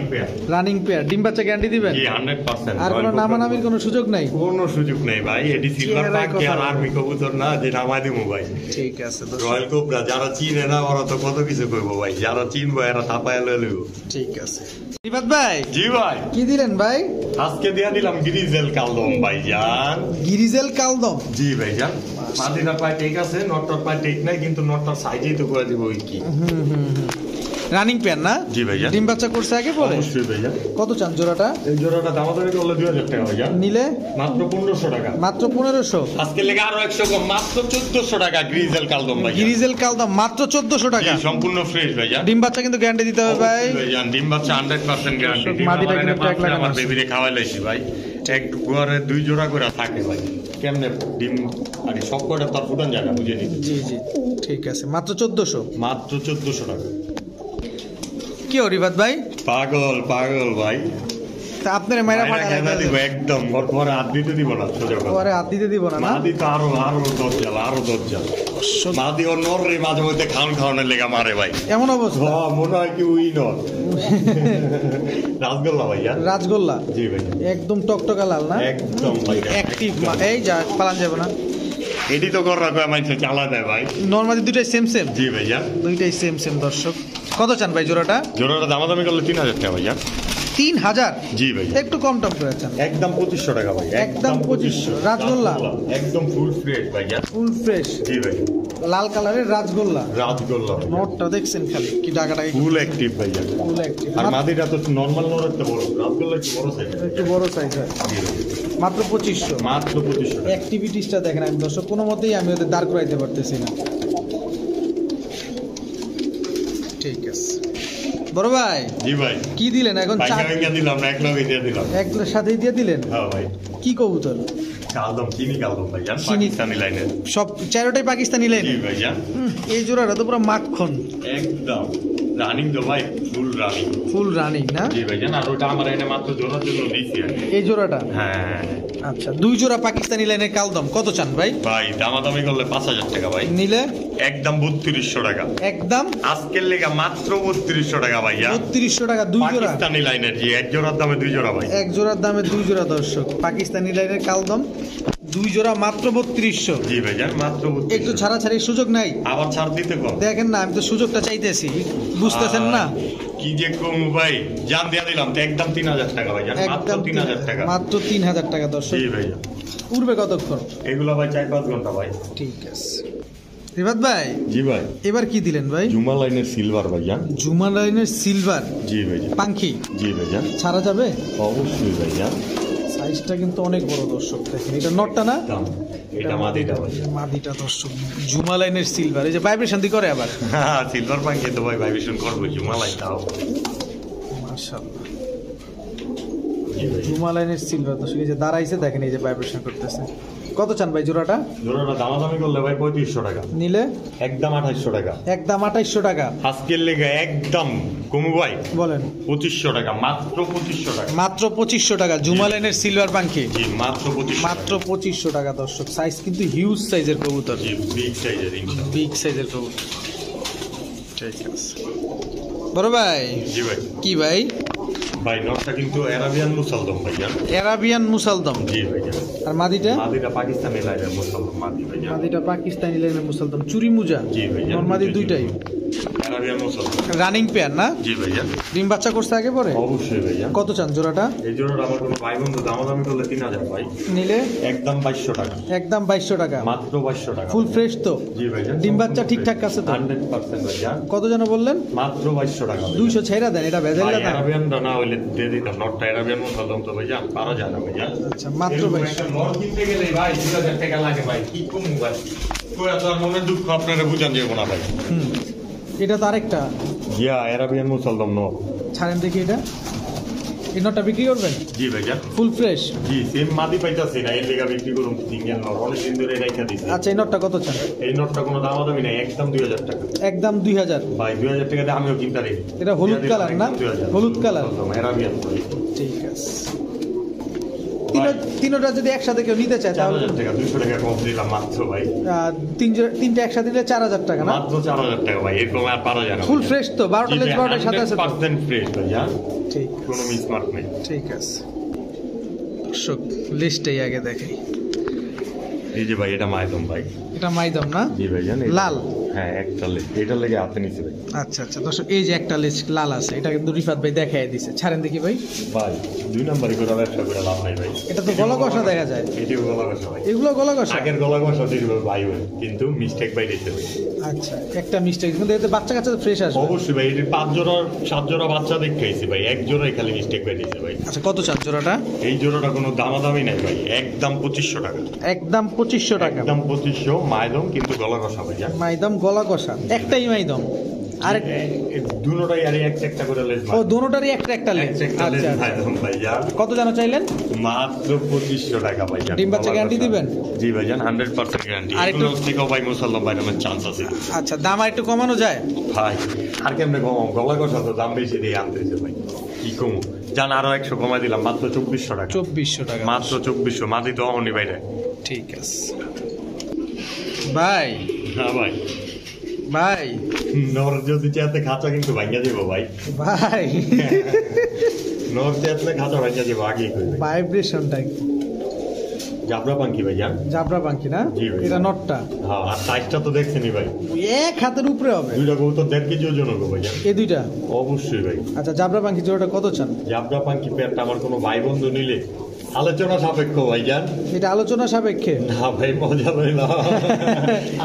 Speaker 2: রানিং পেয়ার। ডিম বাচ্চা গ্যারান্টি দিবেন?
Speaker 1: জি 100%।
Speaker 2: আর কোনো নামানামির কোনো সুযোগ নাই?
Speaker 1: কোনো সুযোগ নেই ভাই, এডি সিলভার
Speaker 2: চেহারায়
Speaker 1: পাখি আর
Speaker 2: কথা
Speaker 1: আর্মি কবুতর না যে নামাই দিমু ভাই।
Speaker 2: ঠিক আছে দোস্ত,
Speaker 1: রয়্যাল কোবরা যারা চিনে না ওরা তো কত কিছু কইবো ভাই, যারা চিনবো এরা থাপায় লইব।
Speaker 2: ঠিক আছে। রিফাত ভাই
Speaker 1: জি ভাই
Speaker 2: কি দিলেন ভাই?
Speaker 1: আজকে দিয়া দিলাম গ্রিজেল কালদম ভাইজান।
Speaker 2: গিরিজেল কালদম,
Speaker 1: জি ভাইজান, মাদিনার পায়ে ঠিক আছে, নটটার পায়ে ঠিক নাই, কিন্তু নটটার সাইজেই তো করে দিব ওই কি।
Speaker 2: রানিং পেয়ার না?
Speaker 1: জি ভাইয়া।
Speaker 2: ডিম বাচ্চা করছে আগে পরে?
Speaker 1: অবশ্যই ভাইজান।
Speaker 2: কত চান জোড়াটা?
Speaker 1: এই জোড়াটা দামাদামি করলে 2000 টাকা ভাইজান,
Speaker 2: নিলে
Speaker 1: মাত্র 1500 টাকা।
Speaker 2: মাত্র 1500।
Speaker 1: আজকে লেগে আরো 100 কম, মাত্র 1400 টাকা গ্রিজেল কালদম ভাইজান।
Speaker 2: গিরিজেল কালদম মাত্র 1400 টাকা।
Speaker 1: জি, সম্পূর্ণ ফ্রেশ ভাইজান।
Speaker 2: ডিম বাচ্চা কিন্তু গ্যারান্টি দিতে হবে ভাই।
Speaker 1: অবশ্যই ভাইজান, ডিম বাচ্চা 100% গ্যারান্টি। ডিম
Speaker 2: মাদিটা
Speaker 1: আমার
Speaker 2: কিন্তু
Speaker 1: এনে
Speaker 2: ট্যাগ লাগানো
Speaker 1: আমার
Speaker 2: আছে।
Speaker 1: বেবিরে খাওয়াই লাইছি ভাই, এক ঘরে 2 জোড়া করে থাকে ভাই, কেমনে ডিম আর সব কয়টা তার ফুটান জায়গা বুঝে নিন।
Speaker 2: জি জি ঠিক আছে, মাত্র 1400।
Speaker 1: মাত্র 1400 টাকা।
Speaker 2: কি রিফাত ভাই?
Speaker 1: পাগল পাগল ভাই,
Speaker 2: তা আপনার মাইরা
Speaker 1: মাইরা খেলা দিব একদম, ওর ঘরে হাত দিতে দিব না, সোজা কথা।
Speaker 2: পরে হাত দিতে দিব না না?
Speaker 1: মাদি তো আরো দরজাল, আরো দরজাল। মাদি ওর নর রে মাঝে মধ্যে খাওয়ানোর লেগা মারে ভাই,
Speaker 2: এমন অবস্থা?
Speaker 1: মনে হয় কি উই নর। রাসগোল্লা ভাইয়া।
Speaker 2: রাজগোল্লা
Speaker 1: জি ভাই,
Speaker 2: একদম টকটকা লাল না?
Speaker 1: একদম ভাই
Speaker 2: অ্যাক্টিভ, এই যা পালান যাবে না।
Speaker 1: এডি তো কর রাখো মাইছে চালা দেয় ভাই।
Speaker 2: নরমালি দুইটাই সেম সেম?
Speaker 1: জি ভাইয়া,
Speaker 2: দুইটাই সেম সেম দর্শক। কত চান ভাই জোড়াটা?
Speaker 1: জোড়াটা দামাদামি করলে 3000 টাকা ভাইয়া।
Speaker 2: 3000?
Speaker 1: জি ভাইয়া,
Speaker 2: একটু কম টম করে চান?
Speaker 1: একদম 2500 টাকা ভাই,
Speaker 2: একদম 2500 রাজগোল্লা,
Speaker 1: একদম ফুল ফ্রেশ ভাইয়া।
Speaker 2: ফুল ফ্রেশ
Speaker 1: জি ভাই,
Speaker 2: লাল কালারের রাজগোল্লা।
Speaker 1: রাজগোল্লা
Speaker 2: নোটটা দেখছেন খালি কি ডাকাডাকি,
Speaker 1: ফুল অ্যাক্টিভ ভাইয়া।
Speaker 2: Full active.
Speaker 1: আর মাদিটা তো নরমাল নর একটা বড়, রাজগোল্লা একটু বড় সাইজ।
Speaker 2: একটু বড় সাইজ হয়। মাত্র 2500।
Speaker 1: মাত্র 2500 টাকা।
Speaker 2: অ্যাক্টিভিটিসটা দেখেন, আমি দর্শক কোনো মতেই আমি ওদের দাঁড় করাইতে পারতেছি না। ঠিক আছে বড় ভাই,
Speaker 1: জি ভাই,
Speaker 2: কি দিলেন এখন?
Speaker 1: পাইকা পাইকা দিলাম না, এক লগে দিয়ে দিলাম।
Speaker 2: একটার সাথেই দিয়ে দিলেন?
Speaker 1: হ্যাঁ ভাই,
Speaker 2: কি কবুতর?
Speaker 1: কালদম, চিনি কালদম ভাইয়া,
Speaker 2: চিনি।
Speaker 1: পাকিস্তানি লাইনের।
Speaker 2: সব চারোটাই পাকিস্তানি লাইন?
Speaker 1: জি ভাইয়া,
Speaker 2: এই জোড়াটা তো পুরো মাখন,
Speaker 1: একদম রানিং তো ভাই, ফুল রানিং।
Speaker 2: ফুল রানিং না?
Speaker 1: জি ভাইয়া, আর ওটা আমার এনে মাত্র জোড়ার জন্য দিছি আর কি।
Speaker 2: এই জোড়াটা?
Speaker 1: হ্যাঁ
Speaker 2: আচ্ছা, 2 জোড়া পাকিস্তানি লাইনের কালদম। কত চান ভাই?
Speaker 1: ভাই, দামাদামি করলে 5000 টাকা ভাই,
Speaker 2: নিলে
Speaker 1: একদম 3200 টাকা।
Speaker 2: একদম
Speaker 1: আজকের লেগা মাত্র 3200 টাকা ভাইয়া।
Speaker 2: 3200 টাকা 2 জোড়া?
Speaker 1: পাকিস্তানি লাইনের, জি, এক জোড়ার দামে 2 জোড়া ভাই।
Speaker 2: এক জোড়ার দামে 2 জোড়া দর্শক, পাকিস্তানি লাইনের কালদম 2 জোড়া মাত্র 3200।
Speaker 1: জি ভাইয়া, মাত্র
Speaker 2: একটু
Speaker 1: 3200।
Speaker 2: ছাড়াছাড়ির সুযোগ নাই?
Speaker 1: আবার ছাড় দিতে কম।
Speaker 2: দেখেন না, আমি তো সুযোগটা চাইতেছি, বুঝতেছেন না?
Speaker 1: কি যে কম ভাই, জান দিয়া দিলাম তো, একদম 3000 টাকা ভাই, মাত্র
Speaker 2: একদম
Speaker 1: 3000 টাকা।
Speaker 2: মাত্র 3000 টাকা দর্শক।
Speaker 1: জি ভাইয়া,
Speaker 2: উড়বে কতক্ষণ?
Speaker 1: এগুলো ভাই 4-5 ঘন্টা ভাই।
Speaker 2: ঠিক আছে রিফাত ভাই,
Speaker 1: জি ভাই,
Speaker 2: এবার কি দিলেন ভাই?
Speaker 1: জুমা লাইনের সিলভার ভাইয়া।
Speaker 2: জুমা লাইনের সিলভার
Speaker 1: জি ভাইয়া,
Speaker 2: পাঙ্খি
Speaker 1: জি ভাইয়া,
Speaker 2: ছাড়া যাবে?
Speaker 1: অবশ্যই ভাইয়া।
Speaker 2: সাইজটা কিন্তু অনেক বড় দর্শক, দেখেন এটা নটটা না?
Speaker 1: দাম এটা মাদিটা ভাইয়া।
Speaker 2: মাদিটা দর্শক, জুমা লাইনের সিলভার, এই যে ভাইব্রেশন দি করে আবার।
Speaker 1: হ্যাঁ, সিলভার পাঙ্কে তো ভাই ভাইব্রেশন করবো, জুমা লাইনটাও।
Speaker 2: মাশাআল্লাহ,
Speaker 1: জি ভাই,
Speaker 2: জুমা লাইনের সিলভার দর্শক, এই যে দাঁড়াইছে দেখেন, এই যে ভাইব্রেশন করতেছে। কত চান ভাই জোড়াটা?
Speaker 1: জোড়াটা দামাদামি করলে ভাই 3500 টাকা,
Speaker 2: নিলে
Speaker 1: একদম 2800 টাকা।
Speaker 2: একদম 2800 টাকা।
Speaker 1: আজকের লেগে একদম কমু ভাই,
Speaker 2: বলেন
Speaker 1: 2500 টাকা, মাত্র 2500 টাকা।
Speaker 2: মাত্র 2500 টাকা জুমা লাইনের সিলভার পাঙ্খি,
Speaker 1: জি, মাত্র 2500।
Speaker 2: মাত্র 2500 টাকা দর্শক। সাইজ কিন্তু হিউজ সাইজের কবুতর,
Speaker 1: জি, বিগ সাইজের ইনশাআল্লাহ।
Speaker 2: বিগ সাইজের কবুতর। ঠিক আছে বড় ভাই,
Speaker 1: জি ভাই,
Speaker 2: কি ভাই?
Speaker 1: ভাই নটটা কিন্তু আরাবিয়ান মুসালদম ভাইয়া।
Speaker 2: অ্যারাবিয়ান মুসালদম।
Speaker 1: জি ভাইয়া,
Speaker 2: আর মাদিটা?
Speaker 1: মাদিটা পাকিস্তানি লাইনের মুসালদম মাদি ভাইয়া।
Speaker 2: মাদিটা পাকিস্তানি লাইনের মুসালদম, চুরি মুজা।
Speaker 1: জি ভাইয়া,
Speaker 2: নরমাদি দুইটাই
Speaker 1: আরাবিয়ান মুসালদম।
Speaker 2: রানিং পেয়ার না?
Speaker 1: জি ভাইয়া,
Speaker 2: ডিম বাচ্চা করছে আগে পরে?
Speaker 1: অবশ্যই ভাইয়া।
Speaker 2: কত চান জোড়াটা?
Speaker 1: এই জোড়াটা আমার কোনো ভাই বন্ধু দামাদামি করলে 3000 ভাই,
Speaker 2: নিলে
Speaker 1: একদম 2200 টাকা।
Speaker 2: একদম 2200 টাকা।
Speaker 1: মাত্র 2200 টাকা।
Speaker 2: ফুল ফ্রেশ তো?
Speaker 1: জি ভাইয়া,
Speaker 2: ডিম বাচ্চা ঠিকঠাক আছে তো?
Speaker 1: 100% ভাইয়া।
Speaker 2: কত যেন বললেন?
Speaker 1: মাত্র 2200 টাকা।
Speaker 2: 200 ছেড়া দেন, এটা ভেজাল
Speaker 1: ভাই,
Speaker 2: না?
Speaker 1: আরাবিয়ানটা না হইলে দিয়ে দিতাম, নটটা আরাবিয়ান মুসালদম তো ভাইয়া, পারা যায় না ভাইয়া।
Speaker 2: আচ্ছা, মাত্র 2200।
Speaker 1: নট কিনতে গেলে ভাই 2000 টাকা লাগে ভাই, কি কমু ভাই, তো এত আর মনের দুঃখ আপনারা বুঝান যাবো না ভাই।
Speaker 2: এটা তো আরেকটা,
Speaker 1: ইয়া আরাবিয়ান মুসালদম নো।
Speaker 2: ছাড়েন দেখি এটা। এই নটটা বিক্রি করবেন?
Speaker 1: জি ভাইজান।
Speaker 2: Full fresh?
Speaker 1: জি, সেম মাদি পাইতাছি না, এর লেগা বিক্রি করুন সিঙ্গেল নট, অনেক দিন ধরে রাইখা দিছি।
Speaker 2: আচ্ছা, এই নটটা কত চান?
Speaker 1: এই নটটা কোনো দামাদামি নাই, একদম 2000 টাকা।
Speaker 2: একদম 2000?
Speaker 1: ভাই 2000 টাকা দিয়ে আমিও কিনতে পারি।
Speaker 2: এটা হলুদ কালার না? হলুদ কালার,
Speaker 1: আরাবিয়ান।
Speaker 2: ঠিক আছে। তিনটা যদি একসাথে কেউ নিতে চায় তাহলে
Speaker 1: 4000 টাকা, 200 টাকা কম দিলাম মাত্র ভাই।
Speaker 2: তিনটা একসাথে দিলে 4000 টাকা না?
Speaker 1: মাত্র 4000 টাকা ভাই, এরকম আর পারা যায় না।
Speaker 2: ফুল ফ্রেশ তো? 12টা লেজ 12টার সাথে আছে তো?
Speaker 1: 100% ফ্রেশ ভাইয়া,
Speaker 2: ঠিক,
Speaker 1: কোনো মিসমার্ক নেই।
Speaker 2: ঠিক আছে। দর্শক লিস্টেই আগে দেখাই।
Speaker 1: এই যে ভাই, এটা মাইদম ভাই।
Speaker 2: এটা মাইদম না?
Speaker 1: জি ভাইজান।
Speaker 2: লাল?
Speaker 1: হ্যাঁ, একটা লেজ, এটা লেগে হাতে নিছে ভাই।
Speaker 2: আচ্ছা আচ্ছা দর্শক, এই যে একটা লেজ লাল আছে, এটা কিন্তু রিফাত ভাই দেখাই দিছে। ছাড়েন দেখি ভাই।
Speaker 1: ভাই 2 নম্বরই করে ব্যবসা করে লাভ নাই ভাই।
Speaker 2: এটা তো গলা কষা দেখা যায়।
Speaker 1: এটিও গলা কষা ভাই।
Speaker 2: এগুলো গলা কষা?
Speaker 1: আগের গলা কষা দিল ভাই, কিন্তু মিস্টেক বাই দিতে ভাই।
Speaker 2: আচ্ছা, একটা মিস্টেক, কিন্তু এতে বাচ্চা কাচ্চা ফ্রেশ আসবে
Speaker 1: অবশ্যই ভাই। এটি 5 জোড়া 7 জোড়া বাচ্চা দেখাইছি ভাই, এক জোড়াই খালি মিস্টেক বাই দিতে ভাই।
Speaker 2: আচ্ছা, কত চান জোড়াটা?
Speaker 1: এই জোড়াটা কোনো দামাদামি নাই ভাই, একদম 2500 টাকা।
Speaker 2: একদম 2500 টাকা?
Speaker 1: একদম 2500 মাইদম, কিন্তু গলা কষা ভাই।
Speaker 2: মাইদম গলা কষা? একটাই মাইদম? আর
Speaker 1: দুটোটাই আর একটা করে লেজ।
Speaker 2: ও, দুটোটারই একটা একটা লেজ? আচ্ছা,
Speaker 1: মাইদম ভাইয়া।
Speaker 2: কত জানো চাইলেন?
Speaker 1: মাত্র 2500 টাকা ভাইজান।
Speaker 2: ডিম বাচ্চা গ্যারান্টি দিবেন?
Speaker 1: জি ভাইজান, 100% গ্যারান্টি।
Speaker 2: আর একটু
Speaker 1: থেকেও ভাই মুসাল্লাম বাইরামের চান্স আছে।
Speaker 2: আচ্ছা, দাম আর একটু কমানো যায়
Speaker 1: ভাই? আর কেমনে কমাম, গলা কষা তো দাম বেশি দিয়ে আনতেছে ভাই, কি কমু জান? আরো 100 কমাই দিলাম, মাত্র 2400 টাকা।
Speaker 2: 2400 টাকা?
Speaker 1: মাত্র 2400। মাদি তো অহনি বাইরে।
Speaker 2: ঠিক আছে ভাই।
Speaker 1: হ্যাঁ ভাই।
Speaker 2: ভাই
Speaker 1: নর যদি চেতে খাঁচা কিন্তু ভাঙ্গা যাবো ভাই।
Speaker 2: ভাই
Speaker 1: নর চেতলে খাঁচা ভাঙ্গা যাবো, আগেই কইবে।
Speaker 2: ভাইব্রেশনটা
Speaker 1: জাবরা পাঙ্কি ভাই জান?
Speaker 2: জাবরা পাঙ্কি না?
Speaker 1: জি ভাই।
Speaker 2: এটা নটটা?
Speaker 1: হ্যাঁ, আর সাইজটা তো দেখছেনই ভাই,
Speaker 2: এক হাতের উপরে হবে।
Speaker 1: দুইটা কবুতর 1.5 কেজি ওজন হবে ভাই জান।
Speaker 2: এই দুইটা?
Speaker 1: অবশ্যই ভাই।
Speaker 2: আচ্ছা, জাবরা পাঙ্কি জোড়াটা কত চান?
Speaker 1: জাবরা পাঙ্কি পেয়ারটা আমার কোনো ভাই বন্ধু নিলে আলোচনা সাপেক্ষ ভাই জান।
Speaker 2: এটা আলোচনা সাপেক্ষে?
Speaker 1: না ভাই, মজা লই না।